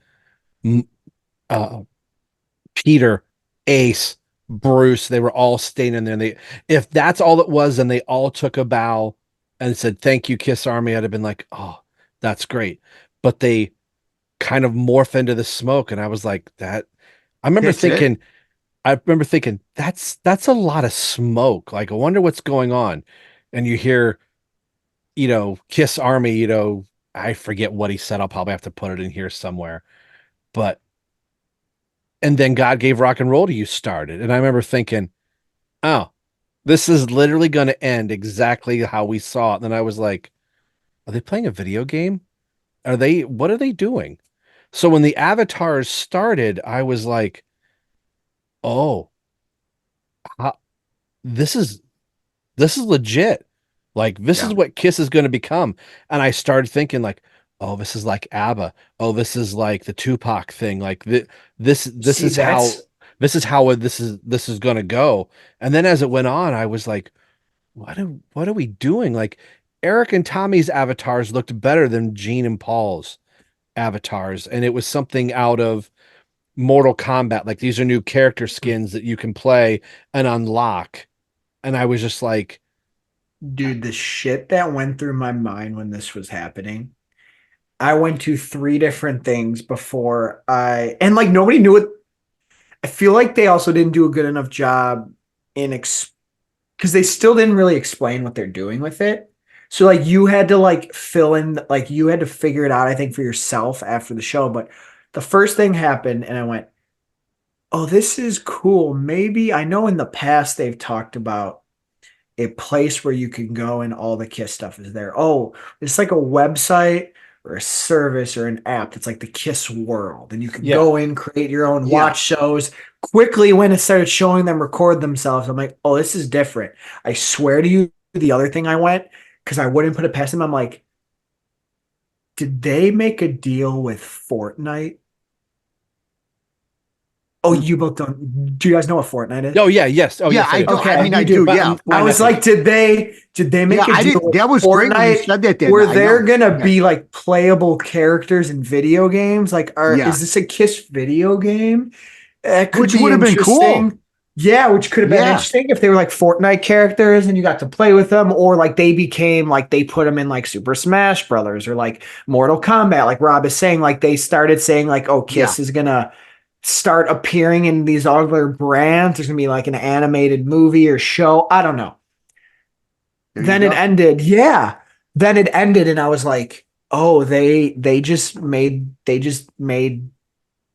Peter, Ace, Bruce, they were all staying in there. If that's all it was, and they all took a bow and said, "Thank you, Kiss Army," I'd have been like, oh, that's great. But they kind of morph into the smoke. And I was like, I remember thinking, that's a lot of smoke. Like, I wonder what's going on. And you hear, Kiss Army, I forget what he said. I'll probably have to put it in here somewhere, and then God Gave Rock and Roll to You started. And I remember thinking, oh, this is literally going to end exactly how we saw it. And then I was like, are they playing a video game? What are they doing? So when the avatars started, I was like, oh, this is legit. Like, this is what Kiss is going to become. And I started thinking, like, oh, this is like ABBA. Oh, this is like the Tupac thing. Like, this is how this is going to go. And then as it went on, I was like, what are we doing? Like, Eric and Tommy's avatars looked better than Gene and Paul's avatars. And it was something out of Mortal Kombat. Like, these are new character skins that you can play and unlock. And I was just like, dude, the shit that went through my mind when this was happening. I went to 3 different things before and like nobody knew it. I feel like they also didn't do a good enough job because they still didn't really explain what they're doing with it. So like you had to like fill in, like you had to figure it out, I think, for yourself after the show. But the first thing happened and I went, oh, this is cool. Maybe I know in the past they've talked about a place where you can go and all the Kiss stuff is there. Oh, it's like a website or a service or an app that's like the Kiss World, and you can go in, create your own watch shows. Quickly, when it started showing them record themselves, I'm like, oh, this is different. I swear to you, the other thing I went, because I wouldn't put it past them, I'm like, did they make a deal with Fortnite? Oh, you both don't. Do you guys know what Fortnite is? Oh yeah, yes. Oh Yeah, yes, I do. Okay, I mean, I you do. but Yeah. I was like, did they make Yeah, a I deal did. with That was great when you Fortnite said that. where I they're know. gonna Yeah. be like playable characters in video games? Like, Yeah. is this a Kiss video game? It could Which be would have been cool. interesting. Yeah, which could have been Yeah. interesting if they were like Fortnite characters and you got to play with them, or like they became like they put them in like Super Smash Brothers or like Mortal Kombat, like Rob is saying, like they started saying like, oh, Kiss is gonna start appearing in these other brands. There's gonna be like an animated movie or show. I don't know. There you Then it go. ended. Yeah. Then it ended, and I was like, oh, they just made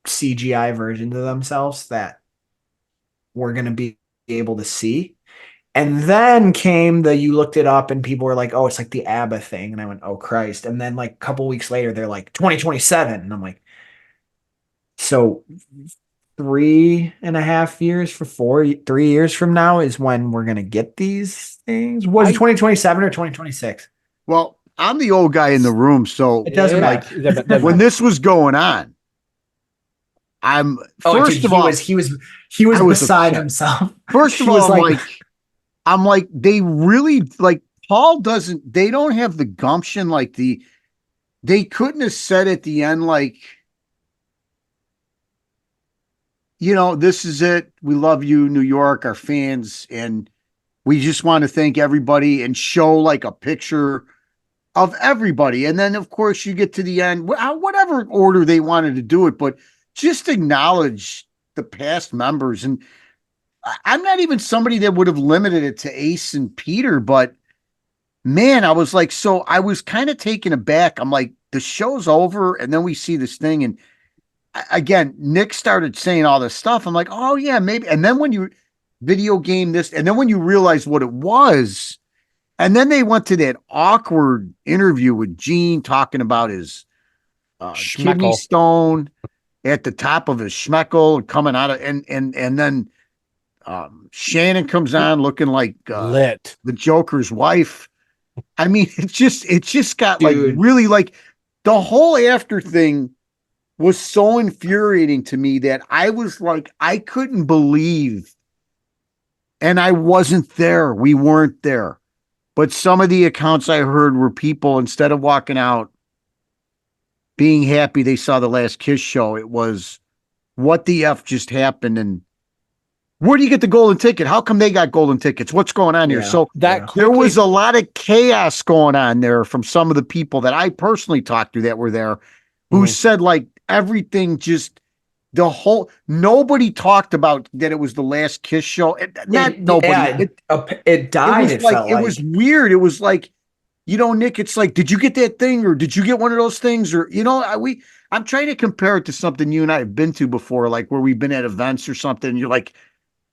CGI versions of themselves that we're gonna be able to see. And then came you looked it up and people were like, oh, it's like the ABBA thing. And I went, oh Christ. And then like a couple weeks later, they're like 2027. And I'm like, so 3.5 years for 3 years from now is when we're gonna get these things. Was it 2027 or 2026? Well, I'm the old guy in the room, so It doesn't matter. when this was going on, first of all, he was I was beside upset. himself. First of He was all, I'm like, they really like Paul doesn't. They don't have the gumption they couldn't have said at the end like, this is it. We love you, New York, our fans, and we just want to thank everybody and show like a picture of everybody. And then, of course, you get to the end, whatever order they wanted to do it, but just acknowledge the past members. And I'm not even somebody that would have limited it to Ace and Peter, but man, I was like, so I was kind of taken aback. I'm like, the show's over, and then we see this thing, and again, Nick started saying all this stuff. I'm like, oh yeah, maybe. And then when you video game this, and then when you realize what it was, and then they went to that awkward interview with Gene talking about his kidney stone at the top of his schmeckle coming out of, and then Shannon comes on looking like lit, the Joker's wife. I mean, it just got Dude. like really like the whole after thing was so infuriating to me that I was like, I couldn't believe, and I wasn't there. We weren't there. But some of the accounts I heard were people, instead of walking out being happy they saw the last Kiss show, it was, what the F just happened? And where do you get the golden ticket? How come they got golden tickets? What's going on here? So there was a lot of chaos going on there from some of the people that I personally talked to that were there, who said like everything just, nobody talked about that it was the last Kiss show. It died. It was weird. It was like, Nick, it's like, did you get that thing, or did you get one of those things? Or, I'm trying to compare it to something you and I have been to before, like where we've been at events or something. And you're like,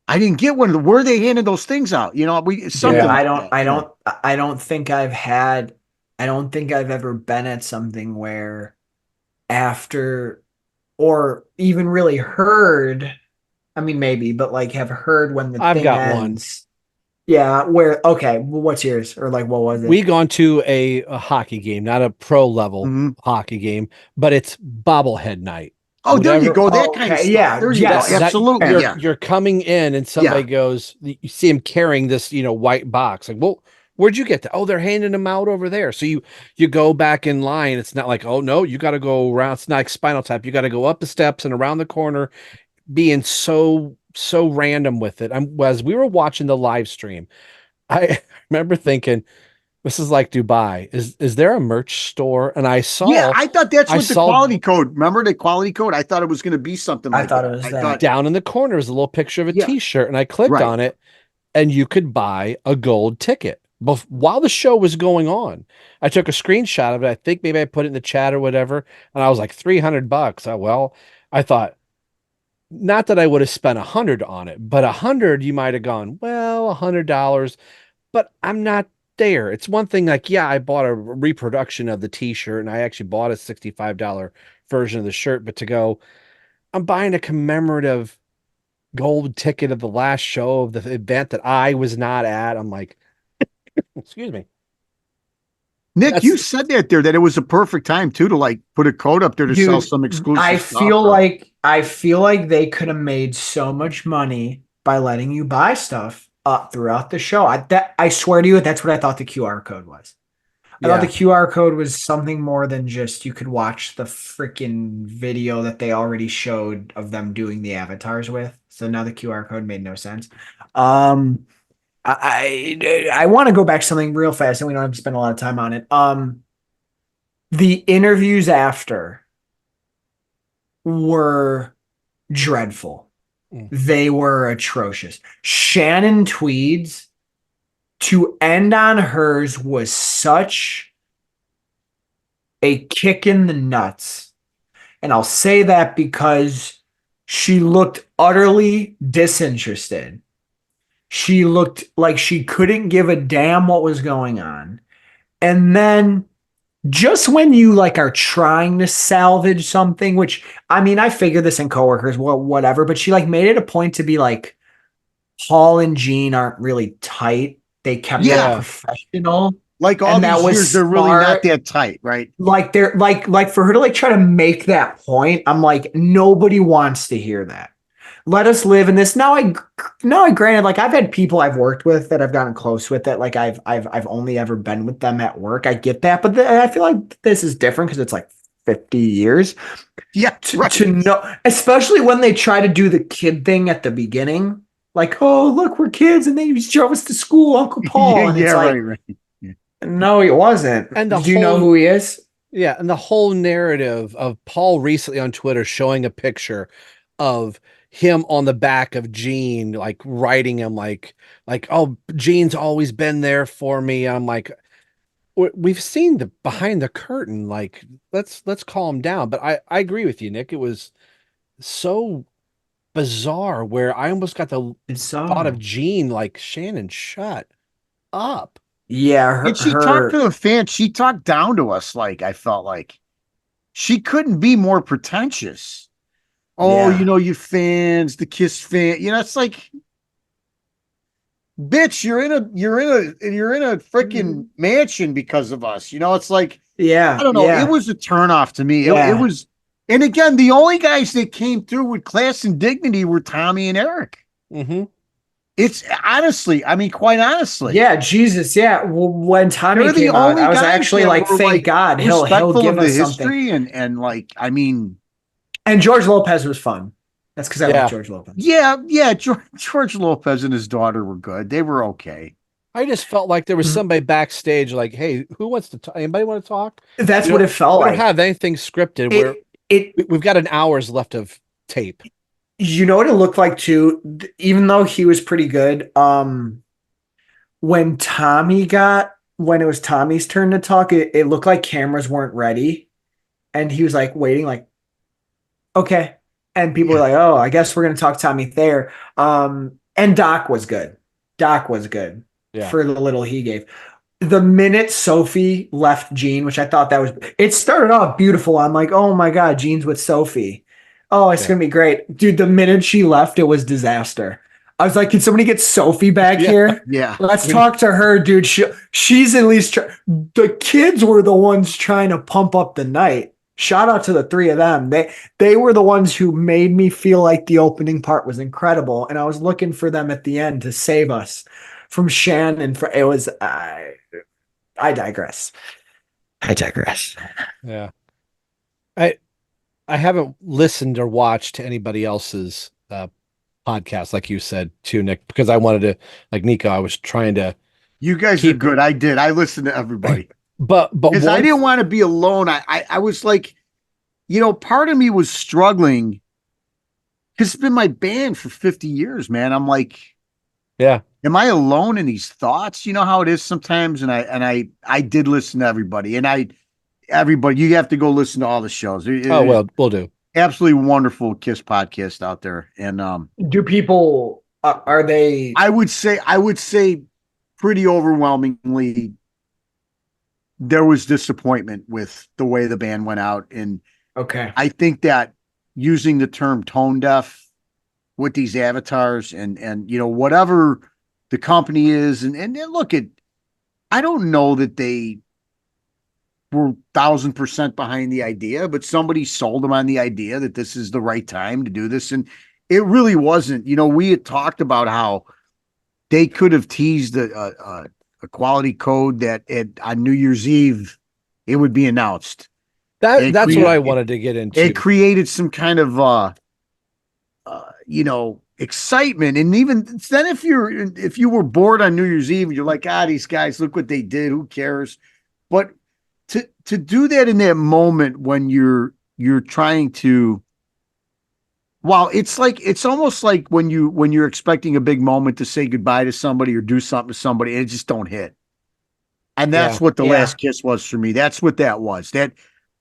I didn't get one of where they handed those things out. Something. Yeah, I don't think I've ever been at something where after, or even really heard, I mean, maybe, but like have heard when the I've thing got ends. Yeah, okay, well, what's yours? Or like, what was it? We gone to a hockey game, not a pro level hockey game, but it's bobblehead night. Oh, there you go. That kind of stuff. Yeah, there you go. Absolutely. You're coming in and somebody goes, you see him carrying this, white box. Like, well, where'd you get that? Oh, they're handing them out over there. So you go back in line. It's not like, oh no, you got to go around. It's not like Spinal Tap. You got to go up the steps and around the corner, being so random with it. As we were watching the live stream, I remember thinking, this is like Dubai. Is there a merch store? And I saw. Yeah, I thought that's what the quality code. Remember the quality code? I thought it was going to be something like that. I thought down in the corner is a little picture of a T-shirt, and I clicked on it, and you could buy a gold ticket. But while the show was going on, I took a screenshot of it. I think maybe I put it in the chat or whatever, and I was like $300. I thought, not that I would have spent $100 on it, but $100 you might have gone, well, $100. but I'm not there. It's one thing like, yeah, I bought a reproduction of the t-shirt and I actually bought a $65 version of the shirt, but to go, I'm buying a commemorative gold ticket of the last show of the event that I was not at. I'm like, excuse me. Nick, you said that it was a perfect time too to like put a code up there to sell some exclusive stuff. I feel like they could have made so much money by letting you buy stuff up throughout the show. I swear to you, that's what I thought the QR code was. I thought the QR code was something more than just you could watch the freaking video that they already showed of them doing the avatars with. So now the QR code made no sense. I want to go back to something real fast, and we don't have to spend a lot of time on it. The interviews after were dreadful. They were atrocious. Shannon Tweed's, to end on hers, was such a kick in the nuts. And I'll say that because she looked utterly disinterested. She looked like she couldn't give a damn what was going on. And then just when you like are trying to salvage something, which I mean, I figure this in coworkers, whatever, but she like made it a point to be like, Paul and Jean aren't really tight. They kept it professional. Like all these years, they're really not that tight, right? Like they're like for her to like try to make that point, I'm like, nobody wants to hear that. Let us live in this. Now I granted, like I've had people I've worked with that I've gotten close with that like I've only ever been with them at work. I get that, but I feel like this is different because it's like 50 years. Yeah, to know, especially when they try to do the kid thing at the beginning, like, oh look, we're kids, and they drove us to school, Uncle Paul. And it's like, right. Yeah. No, he wasn't. And do you know who he is? Yeah, and the whole narrative of Paul recently on Twitter showing a picture of him on the back of Jean, like writing him like, oh, Jean's always been there for me. I'm like, we've seen the behind the curtain. Like, let's calm down. But I agree with you, Nick. It was so bizarre where I almost got the thought of Jean like, Shannon, shut up. Yeah, and she talked to the fans. She talked down to us. Like I felt like she couldn't be more pretentious. Oh, you know, you fans, the Kiss fan. You know, it's like, bitch, you're in a freaking mansion because of us. You know, it's like, I don't know. It was a turnoff to me. It was, and again, the only guys that came through with class and dignity were Tommy and Eric. Mm-hmm. It's honestly, I mean, quite honestly. Yeah, Jesus, yeah. Well, when Tommy came out, I was actually like, thank God, he'll give us history something. And like, I mean. And George Lopez was fun. That's because I love George Lopez. Yeah. George Lopez and his daughter were good. They were okay. I just felt like there was somebody backstage like, hey, who wants to talk? Anybody want to talk? That's what it felt like. We don't have anything scripted. We've got an hour's left of tape. You know what it looked like too? Even though he was pretty good, when it was Tommy's turn to talk, it looked like cameras weren't ready. And he was like waiting, like, okay. And people were like, oh, I guess we're going to talk Tommy Thayer. And Doc was good. For the little he gave. The minute Sophie left Jean, which I thought it started off beautiful. I'm like, oh my God, Jean's with Sophie. Oh, it's going to be great. Dude, the minute she left, it was disaster. I was like, can somebody get Sophie back here? Yeah. Let's talk to her, dude. She's at least, the kids were the ones trying to pump up the night. Shout out to the three of them. They were the ones who made me feel like the opening part was incredible. And I was looking for them at the end to save us from Shannon. It was, I digress. Yeah. I haven't listened or watched anybody else's podcast, like you said too, Nick, because I wanted to, like Nikko, I was trying to. You guys are good. I did. I listened to everybody. But because I didn't want to be alone. I was like, you know, part of me was struggling because it's been my band for 50 years, man. I'm like, yeah, am I alone in these thoughts? You know how it is sometimes. And I did listen to everybody, and everybody, you have to go listen to all the shows. Well, we'll do. Absolutely wonderful Kiss podcast out there. And do people are they? I would say pretty overwhelmingly, there was disappointment with the way the band went out. And Okay. I think that using the term tone deaf with these avatars and you know, whatever the company is, and look at, I don't know that they were 1,000% behind the idea, but somebody sold them on the idea that this is the right time to do this. And it really wasn't. You know, we had talked about how they could have teased a quality code that on New Year's Eve it would be announced. That's what I wanted to get into. It created some kind of you know, excitement. And even then, if you were bored on New Year's Eve, you're like, these guys, look what they did. Who cares? But to do that in that moment when you're trying to, well, it's almost like when you're expecting a big moment to say goodbye to somebody or do something to somebody, and it just don't hit. And that's what the last kiss was for me. That's what that was.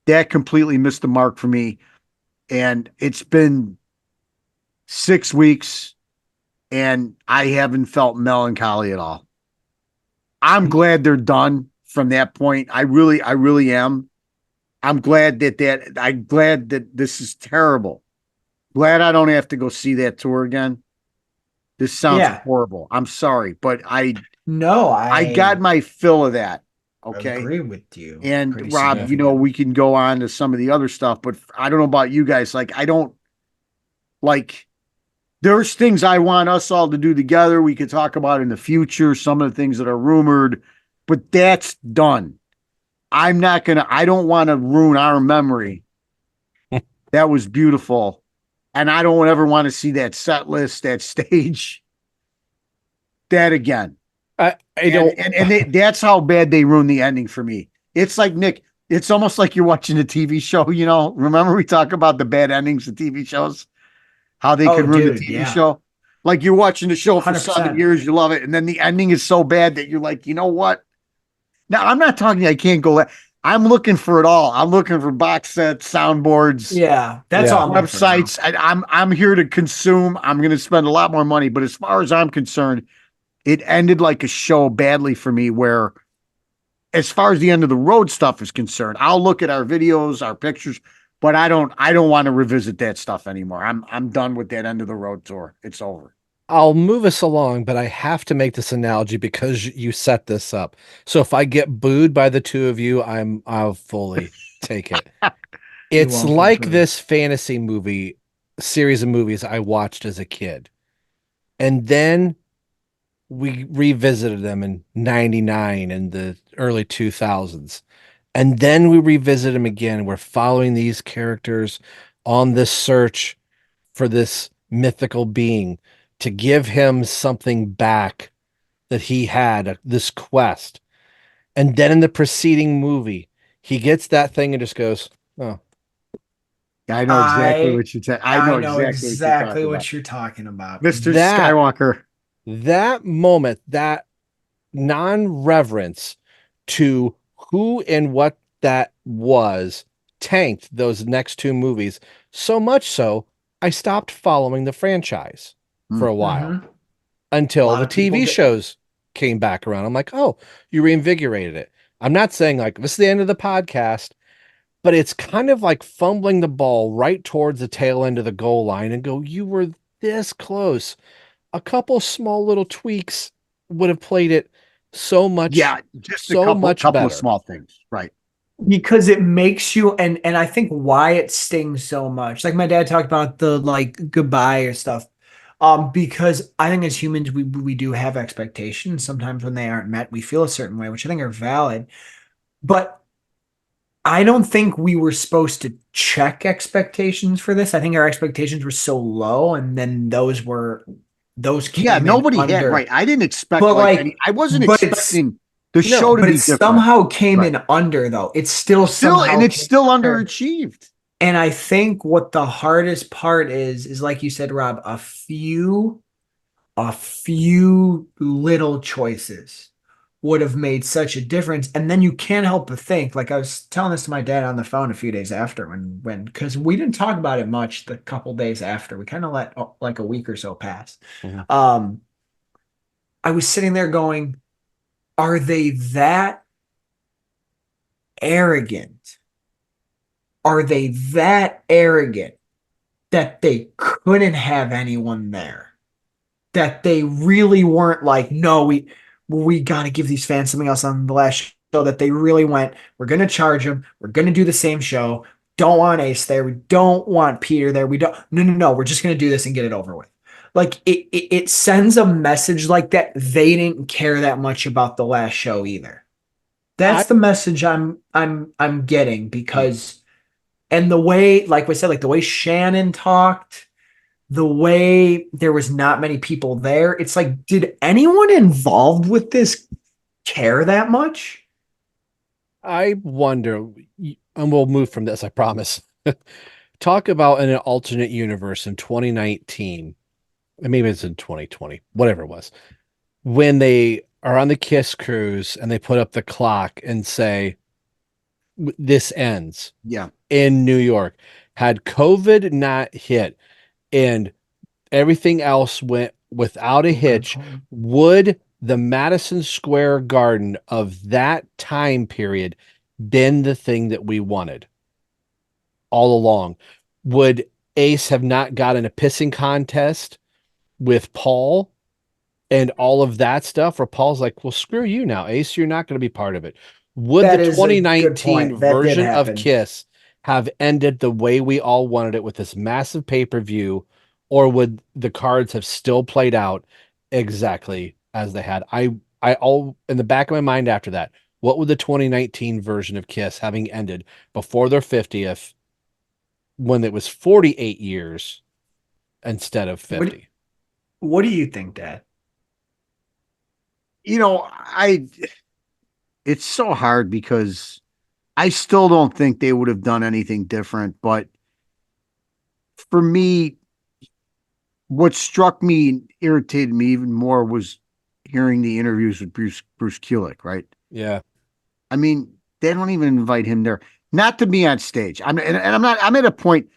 That completely missed the mark for me. And it's been 6 weeks and I haven't felt melancholy at all. I'm glad they're done from that point. I really am. I'm glad that this is terrible. Glad I don't have to go see that tour again. This sounds horrible. I'm sorry, but I got my fill of that. Okay. I agree with you. And Rob, you know, we can go on to some of the other stuff, but I don't know about you guys. Like, I don't like, there's things I want us all to do together. We could talk about in the future, some of the things that are rumored, but that's done. I don't want to ruin our memory. That was beautiful. And I don't ever want to see that set list, that stage, that again. I don't. And that's how bad they ruined the ending for me. It's like, Nick, it's almost like you're watching a TV show, you know? Remember we talk about the bad endings of TV shows? How they can ruin the TV show? Like you're watching the show for 100%. 7 years, you love it, and then the ending is so bad that you're like, you know what? Now, I'm not talking I can't go. I'm looking for it all. I'm looking for box sets, soundboards. Yeah, that's all. Websites. I'm here to consume. I'm going to spend a lot more money. But as far as I'm concerned, it ended like a show badly for me where, as far as the end of the road stuff is concerned, I'll look at our videos, our pictures, but I don't want to revisit that stuff anymore. I'm done with that end of the road tour. It's over. I'll move us along, but I have to make this analogy because you set this up. So if I get booed by the two of you, I'll fully take it. It's like this fantasy movie series of movies I watched as a kid. And then we revisited them in 99 and the early 2000s. And then we revisit them again. We're following these characters on this search for this mythical being to give him something back that he had, this quest. And then in the preceding movie, he gets that thing and just goes, oh. I know exactly what you're talking about. I know exactly what you're talking about. Mr. Skywalker. That moment, that non-reverence to who and what that was, tanked those next two movies. So much so, I stopped following the franchise for a while until the TV shows came back around. I'm like, oh, you reinvigorated it. I'm not saying like this is the end of the podcast, but it's kind of like fumbling the ball right towards the tail end of the goal line and go, you were this close. A couple small little tweaks would have played it so much. Yeah, just a couple of small things. Right. Because it makes you, and I think why it stings so much. Like my dad talked about the like goodbye or stuff. Because I think as humans, we do have expectations. Sometimes when they aren't met, we feel a certain way, which I think are valid. But I don't think we were supposed to check expectations for this. I think our expectations were so low, and then those came nobody in had under. Right. I didn't expect I wasn't but expecting the show to be different. Somehow came in under though. It's still and it's still underachieved. And I think what the hardest part is like you said, Rob, a few little choices would have made such a difference. And then you can't help but think, like I was telling this to my dad on the phone a few days after when because we didn't talk about it much the couple days after. We kind of let like a week or so pass. I was sitting there going, are they that arrogant? Are they that arrogant that they couldn't have anyone there? That they really weren't like, no, we got to give these fans something else on the last show. That they really went, we're going to charge them. We're going to do the same show. Don't want Ace there. We don't want Peter there. We don't. No. We're just going to do this and get it over with. Like it sends a message like that. They didn't care that much about the last show either. That's the message I'm getting, because, and the way, like we said, like the way Shannon talked, the way there was not many people there, it's like, did anyone involved with this care that much? I wonder, and we'll move from this, I promise. Talk about in an alternate universe in 2019, and maybe it's in 2020, whatever it was, when they are on the Kiss cruise and they put up the clock and say, this ends. Yeah. In New York. Had COVID not hit and everything else went without a hitch, would the Madison Square Garden of that time period been the thing that we wanted all along? Would Ace have not gotten a pissing contest with Paul and all of that stuff? Or Paul's like, well, screw you now, Ace, you're not going to be part of it. Would That the is a good 2019 point. That did version of happen. Kiss have ended the way we all wanted it, with this massive pay-per-view, or would the cards have still played out exactly as they had? I all in the back of my mind after that, what would the 2019 version of Kiss, having ended before their 50th, when it was 48 years instead of 50? What do you think, Dad? You know, it's so hard because I still don't think they would have done anything different. But for me, what struck me and irritated me even more was hearing the interviews with Bruce Kulick, right? Yeah. I mean, they don't even invite him there, not to be on stage. I'm at a point.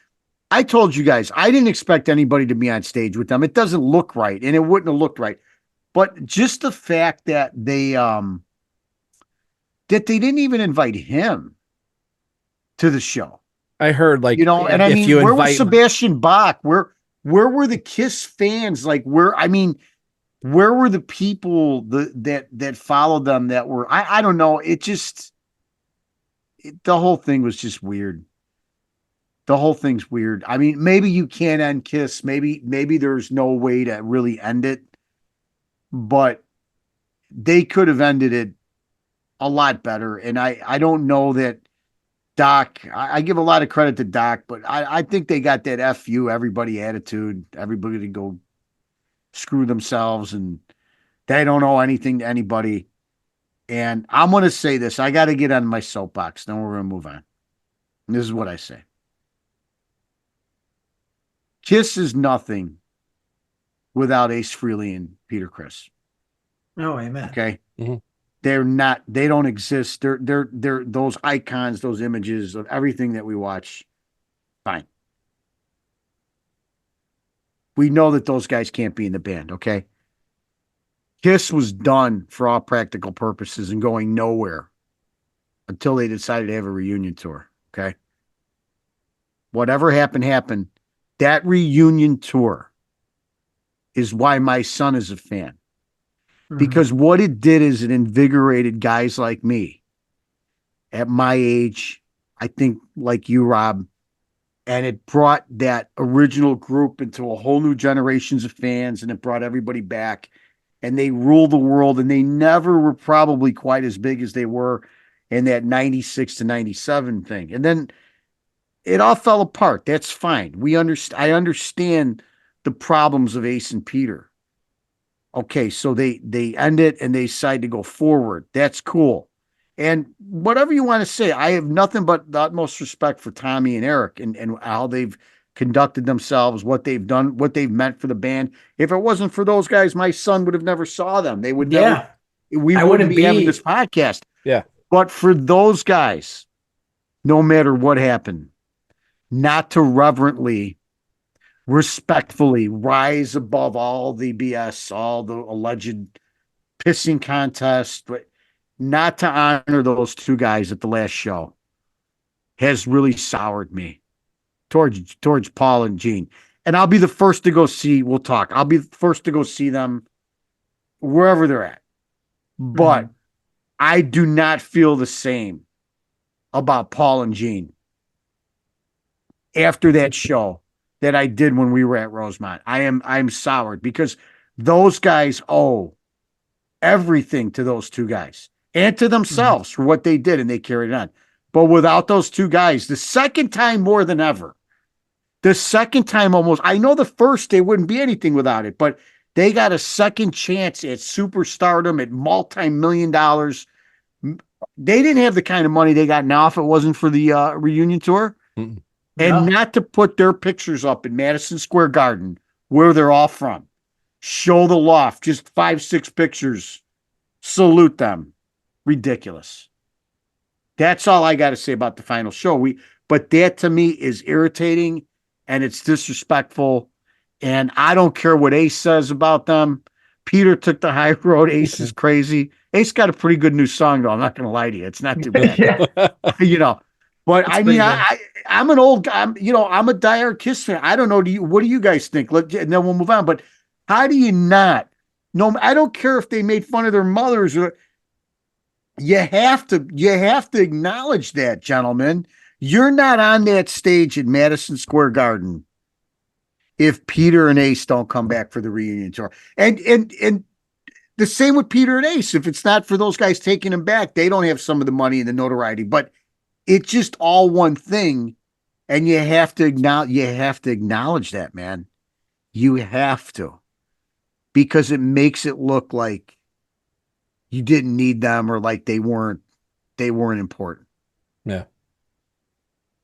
I told you guys, I didn't expect anybody to be on stage with them. It doesn't look right, and it wouldn't have looked right. But just the fact that they didn't even invite him to the show. I heard, like, You know, and I if mean, you where was invite Sebastian Bach? Where were the Kiss fans? Like, where were the people that followed them that were, I don't know. The whole thing was just weird. The whole thing's weird. I mean, maybe you can't end Kiss. Maybe there's no way to really end it, but they could have ended it a lot better. And I don't know that Doc, I give a lot of credit to Doc, but I think they got that F you, everybody attitude, everybody to go screw themselves, and they don't owe anything to anybody. And I'm going to say this. I got to get on my soapbox. Then we're going to move on. And this is what I say. Kiss is nothing without Ace Frehley and Peter Criss. Oh, amen. Okay. Mm-hmm. They don't exist. They're those icons, those images of everything that we watch. Fine. We know that those guys can't be in the band. Okay. Kiss was done for all practical purposes and going nowhere until they decided to have a reunion tour. Okay. Whatever happened. That reunion tour is why my son is a fan. Because what it did is it invigorated guys like me at my age, I think like you, Rob, and it brought that original group into a whole new generations of fans, and it brought everybody back, and they ruled the world, and they never were probably quite as big as they were in that 96 to 97 thing. And then it all fell apart. That's fine. I understand the problems of Ace and Peter. Okay, so they end it and they decide to go forward. That's cool. And whatever you want to say, I have nothing but the utmost respect for Tommy and Eric and how they've conducted themselves, what they've done, what they've meant for the band. If it wasn't for those guys, my son would have never saw them. They would never, we wouldn't be having this podcast. Yeah. But for those guys, no matter what happened, not to reverently, respectfully rise above all the BS, all the alleged pissing contests, but not to honor those two guys at the last show has really soured me towards Paul and Gene. And I'll be the first to go see, we'll talk. I'll be the first to go see them wherever they're at. But I do not feel the same about Paul and Gene after that show that I did when we were at Rosemont. I'm soured because those guys owe everything to those two guys and to themselves for what they did, and they carried it on. But without those two guys, the second time more than ever, the second time almost, I know the first they wouldn't be anything without it, but they got a second chance at superstardom, at multi-million dollars. They didn't have the kind of money they got now if it wasn't for the reunion tour. Mm-mm. And not to put their pictures up in Madison Square Garden, where they're all from. Show the loft, just 5-6 pictures. Salute them. Ridiculous. That's all I got to say about the final show. But that to me is irritating and it's disrespectful. And I don't care what Ace says about them. Peter took the high road. Ace is crazy. Ace got a pretty good new song, though. I'm not going to lie to you. It's not too bad. But It's I mean, I'm an old guy. I'm a diehard Kiss fan. I don't know. What do you guys think? And then we'll move on. But how do you not? No, I don't care if they made fun of their mothers. You have to acknowledge that, gentlemen. You're not on that stage at Madison Square Garden if Peter and Ace don't come back for the reunion tour. And the same with Peter and Ace. If it's not for those guys taking them back, they don't have some of the money and the notoriety. But it's just all one thing, and you have to acknowledge that, man. You have to, because it makes it look like you didn't need them or like they weren't important. Yeah.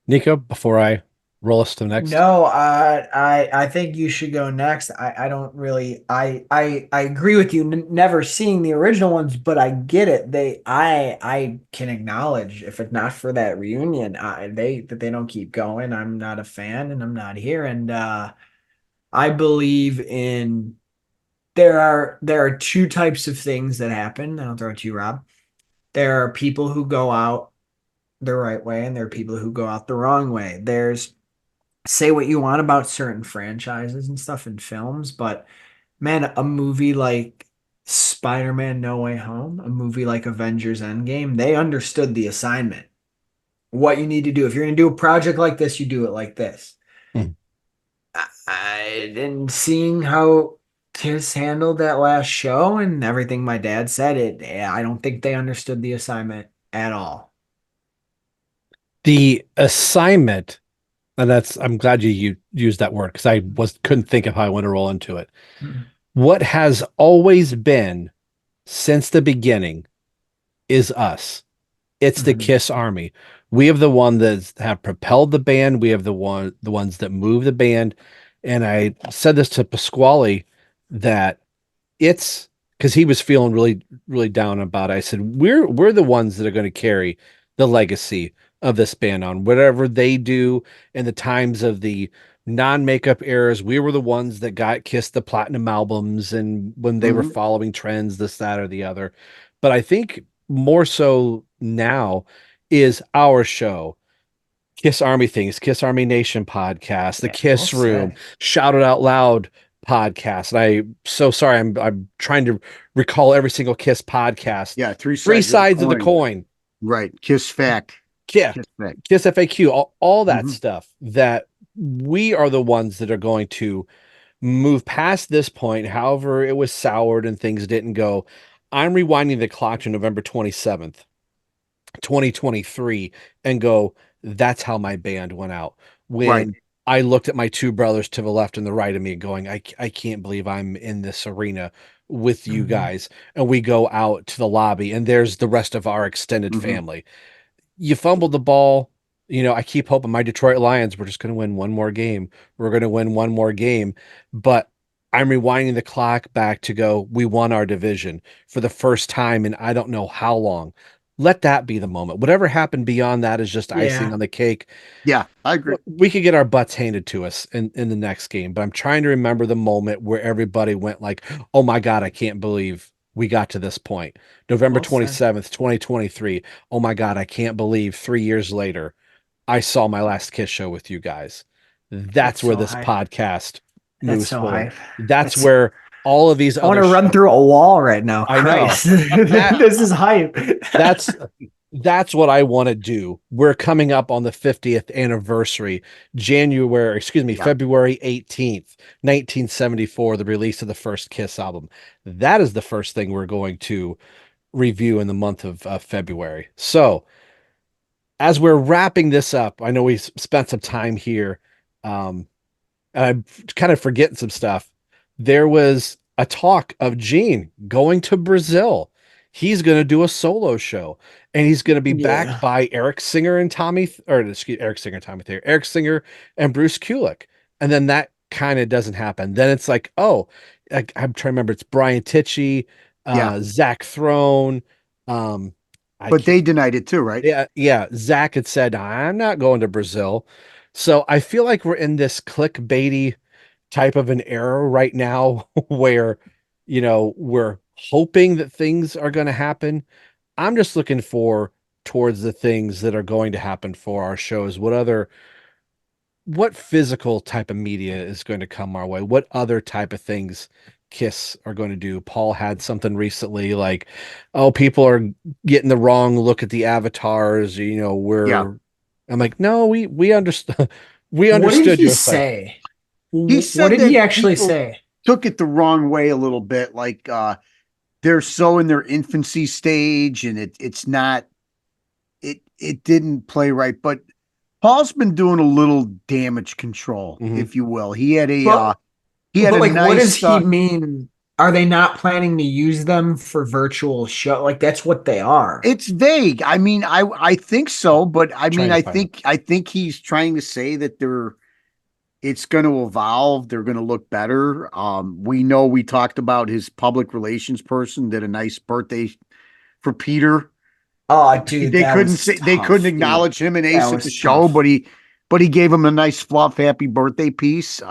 Nikko, before I roll us to the next. No, I think you should go next. I don't really. I agree with you. Never seeing the original ones, but I get it. I can acknowledge if it's not for that reunion, that they don't keep going. I'm not a fan, and I'm not here. And I believe in there are two types of things that happen. I'll throw it to you, Rob. There are people who go out the right way, and there are people who go out the wrong way. Say what you want about certain franchises and stuff in films, but man, a movie like Spider-Man No Way Home, a movie like Avengers Endgame, they understood the assignment. What you need to do. If you're going to do a project like this, you do it like this. And seeing how Kiss handled that last show and everything my dad said, I don't think they understood the assignment at all. The assignment, and I'm glad you used that word because I couldn't think of how I want to roll into it. Mm-hmm. What has always been since the beginning is us. It's the Kiss Army. We have the one that have propelled the band. We have the ones that move the band. And I said this to Pasquale that it's because he was feeling really, really down about it. I said, we're the ones that are going to carry the legacy of this band on whatever they do in the times of the non-makeup eras. We were the ones that got Kiss the platinum albums and when they were following trends, this, that, or the other. But I think more so now is our show, Kiss Army Things, Kiss Army Nation podcast, the Kiss Room, Shout It Out Loud podcast. And I'm so sorry. I'm trying to recall every single Kiss podcast. Yeah. Three sides of the coin. Right. Kiss Fact. Yeah, Kiss FAQ, all that stuff, that we are the ones that are going to move past this point. However, it was soured and things didn't go. I'm rewinding the clock to November 27th, 2023 and go, that's how my band went out. When I looked at my two brothers to the left and the right of me going, I can't believe I'm in this arena with you guys. And we go out to the lobby and there's the rest of our extended family. You fumbled the ball. I keep hoping my Detroit Lions, we're just going to win one more game. We're going to win one more game. But I'm rewinding the clock back to go, we won our division for the first time in I don't know how long. Let that be the moment. Whatever happened beyond that is just icing on the cake. Yeah, I agree. We could get our butts handed to us in the next game. But I'm trying to remember the moment where everybody went like, oh my God, I can't believe we got to this point. November Well said. 27th, 2023. Oh my God, I can't believe 3 years later, I saw my last Kiss show with you guys. That's where so this hype. podcast That's moves so forward. hype. That's That's where all of these I want other to run shows, through a wall right now. I know. Christ. That- This is hype. that's that's what I want to do. We're coming up on the 50th anniversary, Yeah. February 18th, 1974, the release of the first Kiss album. That is the first thing we're going to review in the month of February. So, as we're wrapping this up, I know we spent some time here, and I'm kind of forgetting some stuff. There was a talk of Gene going to Brazil. He's going to do a solo show, and he's going to be backed Yeah. by Eric Singer and Eric Singer and Bruce Kulick. And then that kind of doesn't happen. Then it's like, oh, I'm trying to remember. It's Brian Tichy, Yeah. Zach Throne. But they denied it too, right? Yeah. Zach had said, I'm not going to Brazil. So I feel like we're in this clickbaity type of an era right now where, we're hoping that things are going to happen. I'm just looking towards the things that are going to happen for our shows. What physical type of media is going to come our way? What other type of things Kiss are going to do? Paul had something recently like, oh, people are getting the wrong look at the avatars. I'm like, no, we understand. We What understood did he your say? He What said did that he actually people say? took it the wrong way a little bit. Like they're so in their infancy stage, and it's not. It didn't play right. But Paul's been doing a little damage control, Mhm. if you will. He had a But- a like, what does nice. he mean? Are they not planning to use them for virtual show? Like, that's what they are. It's vague. I mean, I think so, but I mean, Trying to I find think he's trying to say that it's going to evolve. They're going to look better. We talked about his public relations person did a nice birthday for Peter. Oh, dude, They that couldn't was say they tough, couldn't dude. acknowledge him and That Ace at was the show, tough. but he gave him a nice fluff happy birthday piece.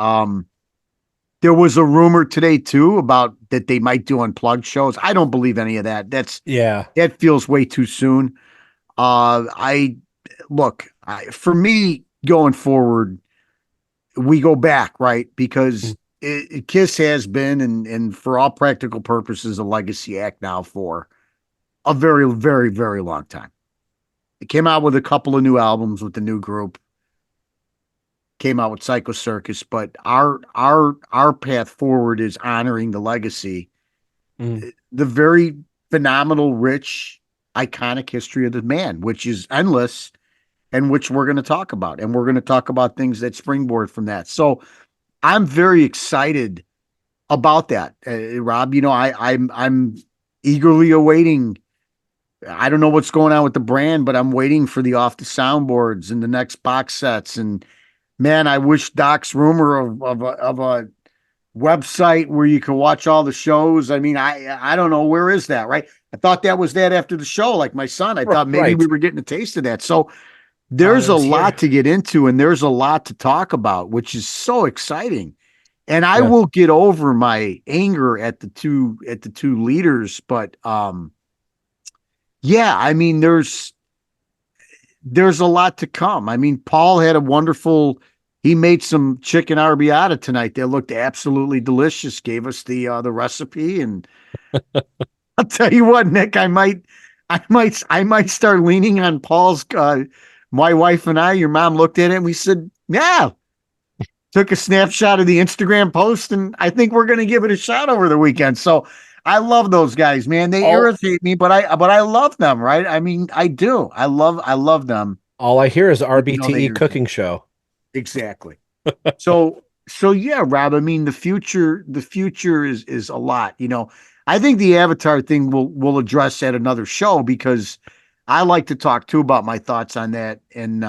There was a rumor today too about that they might do unplugged shows. I don't believe any of that. That feels way too soon. For me going forward, we go back, right? Because Kiss has been and for all practical purposes a legacy act now for a very, very, very long time. It came out with a couple of new albums with the new group. Came out with Psycho Circus, but our path forward is honoring the legacy, the very phenomenal, rich, iconic history of the man, which is endless, and which we're going to talk about, and we're going to talk about things that springboard from that. So I'm very excited about that, Rob. I'm eagerly awaiting. I don't know what's going on with the brand, but I'm waiting for the off the soundboards and the next box sets. And man, I wish Doc's rumor of a website where you can watch all the shows. I mean, I don't know, where is that, right? I thought that was that after the show, like my son. I thought maybe we were getting a taste of that. So there's a lot to get into, and there's a lot to talk about, which is so exciting. And I will get over my anger at the two leaders, but yeah, I mean, there's a lot to come. I mean, Paul had he made some chicken arrabbiata tonight that looked absolutely delicious. Gave us the recipe, and I'll tell you what, Nick, I might start leaning on Paul's. My wife and your mom looked at it and we said, yeah. Took a snapshot of the Instagram post, and I think we're going to give it a shot over the weekend. So I love those guys, man. They irritate me, but I love them, right? I mean, I do. I love them. All I hear is RBTE irritate. cooking show. Exactly. So yeah, Rob, I mean, the future is a lot. I think the Avatar thing we'll address at another show, because I like to talk too about my thoughts on that. And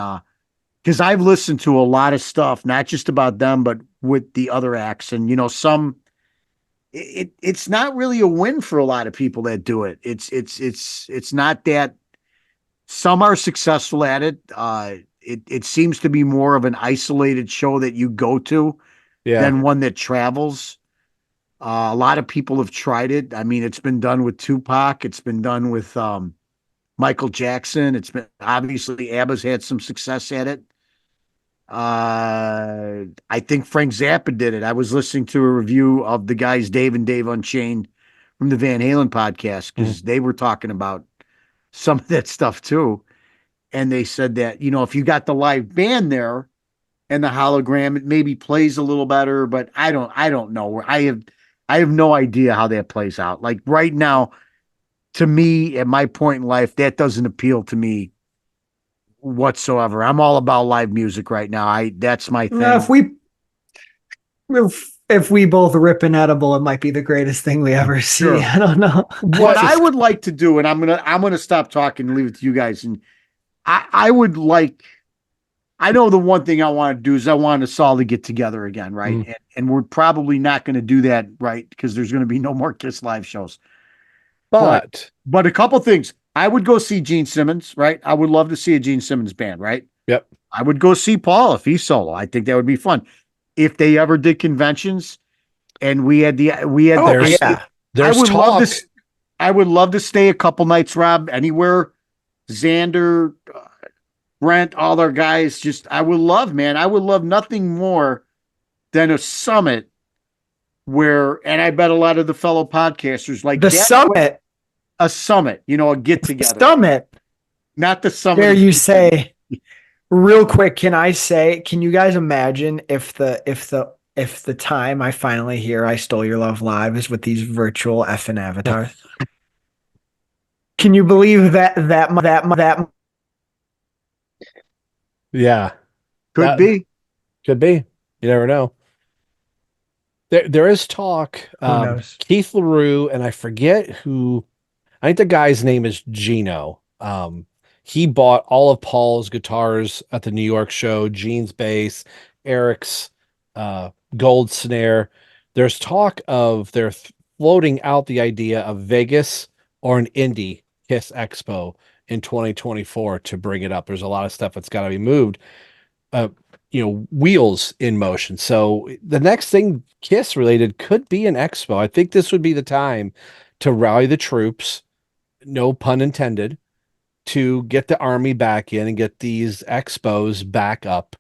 because I've listened to a lot of stuff, not just about them, but with the other acts. And, it's not really a win for a lot of people that do it. It's not that. Some are successful at it. It seems to be more of an isolated show that you go to than one that travels. A lot of people have tried it. I mean, it's been done with Tupac. It's been done with Michael Jackson. It's been obviously ABBA's had some success at it. I think Frank Zappa did it. I was listening to a review of the guys Dave and Dave Unchained from the Van Halen podcast because they were talking about some of that stuff too. And they said that, you know, if you got the live band there and the hologram, it maybe plays a little better, but I don't know. I have no idea how that plays out. Like right now, to me, at my point in life, that doesn't appeal to me whatsoever. I'm all about live music right now. That's my thing. If we both rip an edible, it might be the greatest thing we ever see. Sure. I don't know. What I would like to do, and I'm gonna stop talking and leave it to you guys. And I would like, I know the one thing I want to do is I want us all to get together again, right? And we're probably not going to do that, right? Because there's going to be no more Kiss live shows. But a couple things. I would go see Gene Simmons, right? I would love to see a Gene Simmons band, right? Yep. I would go see Paul if he's solo. I think that would be fun. If they ever did conventions and we had there's talk. I would love to stay a couple nights, Rob, anywhere. Xander, Brent, all their guys. Just, I would love nothing more than a summit where, and I bet a lot of the fellow podcasters like the summit. A summit, you know, a get together. Summit. Not the summit. Dare you say, real quick, can you guys imagine if the time I finally hear I Stole Your Love live is with these virtual effing avatars? Can you believe that? Yeah. Could be. You never know. There is talk. Who knows? Keith LaRue, and I forget who. I think the guy's name is Gino. He bought all of Paul's guitars at the New York show, Gene's bass, Eric's gold snare. There's talk of they're floating out the idea of Vegas or an indie Kiss Expo in 2024 to bring it up. There's a lot of stuff that's got to be moved. Wheels in motion. So the next thing Kiss related could be an expo. I think this would be the time to rally the troops, no pun intended, to get the army back in and get these expos back up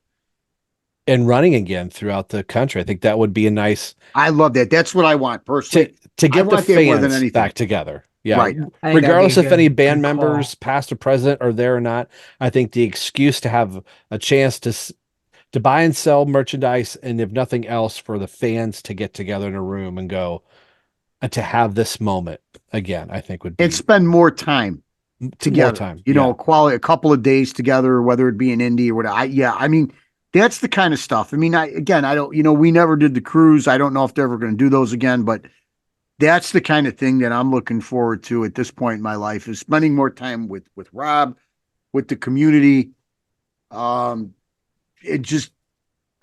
and running again throughout the country. I think that would be a nice. I love that. That's what I want personally. To get the fans back together. Yeah. Right. Regardless if any band members, past or present, are there or not, I think the excuse to have a chance to buy and sell merchandise, and if nothing else, for the fans to get together in a room and go and to have this moment again, I think would be. And spend more time together. More time. A couple of days together, whether it be an indie or whatever. I mean, that's the kind of stuff. I mean, I don't, we never did the cruise. I don't know if they're ever going to do those again, but that's the kind of thing that I'm looking forward to at this point in my life, is spending more time with Rob, with the community. It just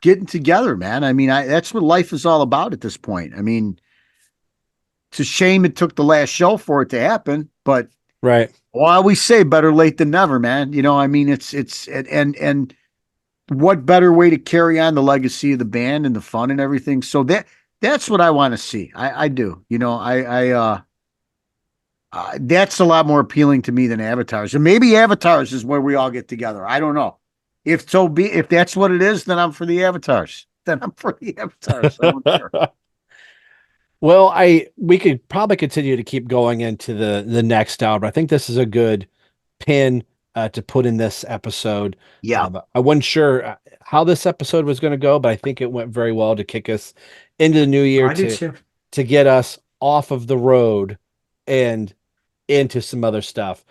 getting together, man. I mean, that's what life is all about at this point. I mean, it's a shame it took the last show for it to happen, but right. Well, I always say better late than never, man. I mean, and what better way to carry on the legacy of the band and the fun and everything. So that's what I want to see. I do, that's a lot more appealing to me than Avatars. And maybe Avatars is where we all get together. I don't know. If that's what it is, then I'm for the Avatars. I don't care. Well, we could probably continue to keep going into the next hour, but I think this is a good pin to put in this episode. Yeah. I wasn't sure how this episode was going to go, but I think it went very well to kick us into the new year to get us off of the road and into some other stuff.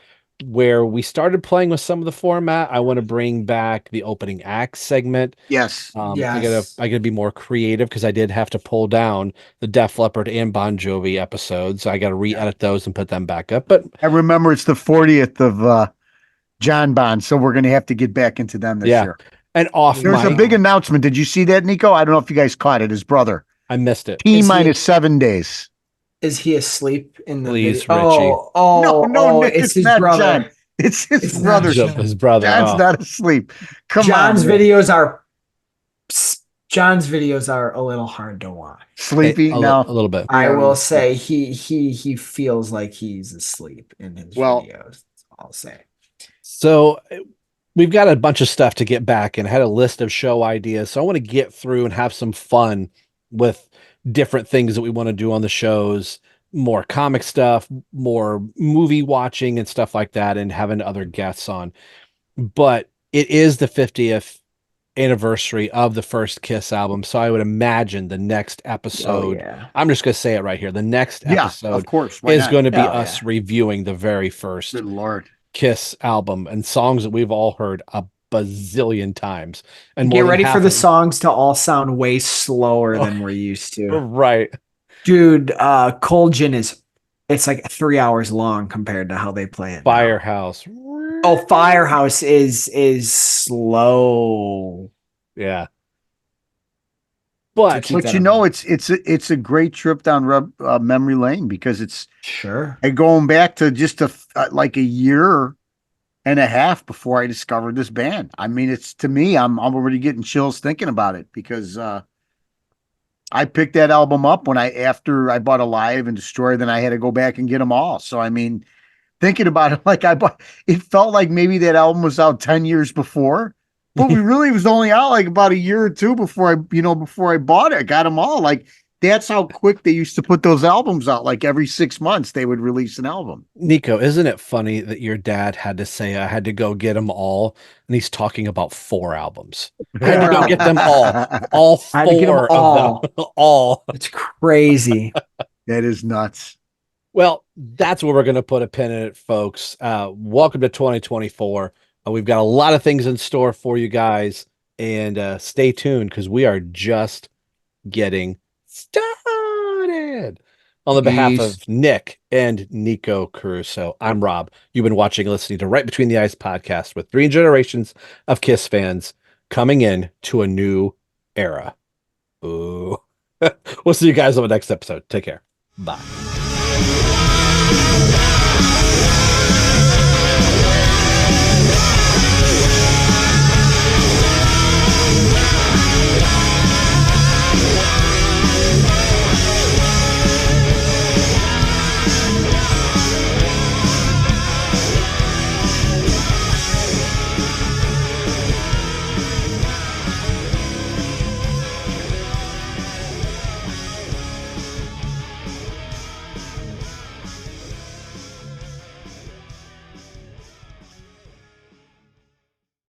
Where we started playing with some of the format, I want to bring back the opening act segment. Yes. Yes. I gotta be more creative because I did have to pull down the Def Leppard and Bon Jovi episodes. I got to re-edit those and put them back up. But I remember it's the 40th of John Bon, so we're going to have to get back into them this year. And there's a big announcement. Did you see that, Nikko? I don't know if you guys caught it. His brother. I missed it. T-minus 7 days. Is he asleep in the Please, video? Richie. No, Nick, it's his not brother. John. It's his brother. His brother. John's not asleep. Come John's on. videos are John's videos are a little hard to watch. Sleepy? A No. little bit. I Yeah, will say he feels like he's asleep in his Well- videos. That's all I'll say. So we've got a bunch of stuff to get back and I had a list of show ideas. So I want to get through and have some fun with different things that we want to do on the shows, more comic stuff, more movie watching and stuff like that, and having other guests on. But it is the 50th anniversary of the first Kiss album. So I would imagine the next episode, yeah. I'm just going to say it right here. The next Yeah, episode of course. Why is not? going to be Oh, us yeah. reviewing the very first Good Lord. Kiss album and songs that we've all heard a bazillion times. And Get more than ready half for the of- songs to all sound way slower than we're used to. Right. Dude, Cold Gin it's like 3 hours long compared to how they play it now. Firehouse. Oh, Firehouse is slow. Yeah. But Keep But that you in know, mind. it's a great trip down memory lane because it's Sure. going back to just like a year and a half before I discovered this band. I mean, it's to me, I'm already getting chills thinking about it because I picked that album up after I bought Alive and Destroy, then I had to go back and get them all. So I mean, thinking about it, like it felt like maybe that album was out 10 years before. But we really was only out like about a year or two before I bought it. I got them all. Like that's how quick they used to put those albums out. Like every 6 months they would release an album. Nico, isn't it funny that your dad had to say, I had to go get them all? And he's talking about 4 albums. I had to go get them all I had to get 'em 4 all. of them. All. It's crazy. That is nuts. Well, that's where we're going to put a pin in it, folks. Welcome to 2024. We've got a lot of things in store for you guys, and stay tuned because we are just getting started. On the behalf Peace. of Nick and Nico Caruso, I'm Rob. You've been watching and listening to Right Between the Eyes podcast with 3 generations of Kiss fans coming in to a new era. Ooh. We'll see you guys on the next episode. Take care. Bye.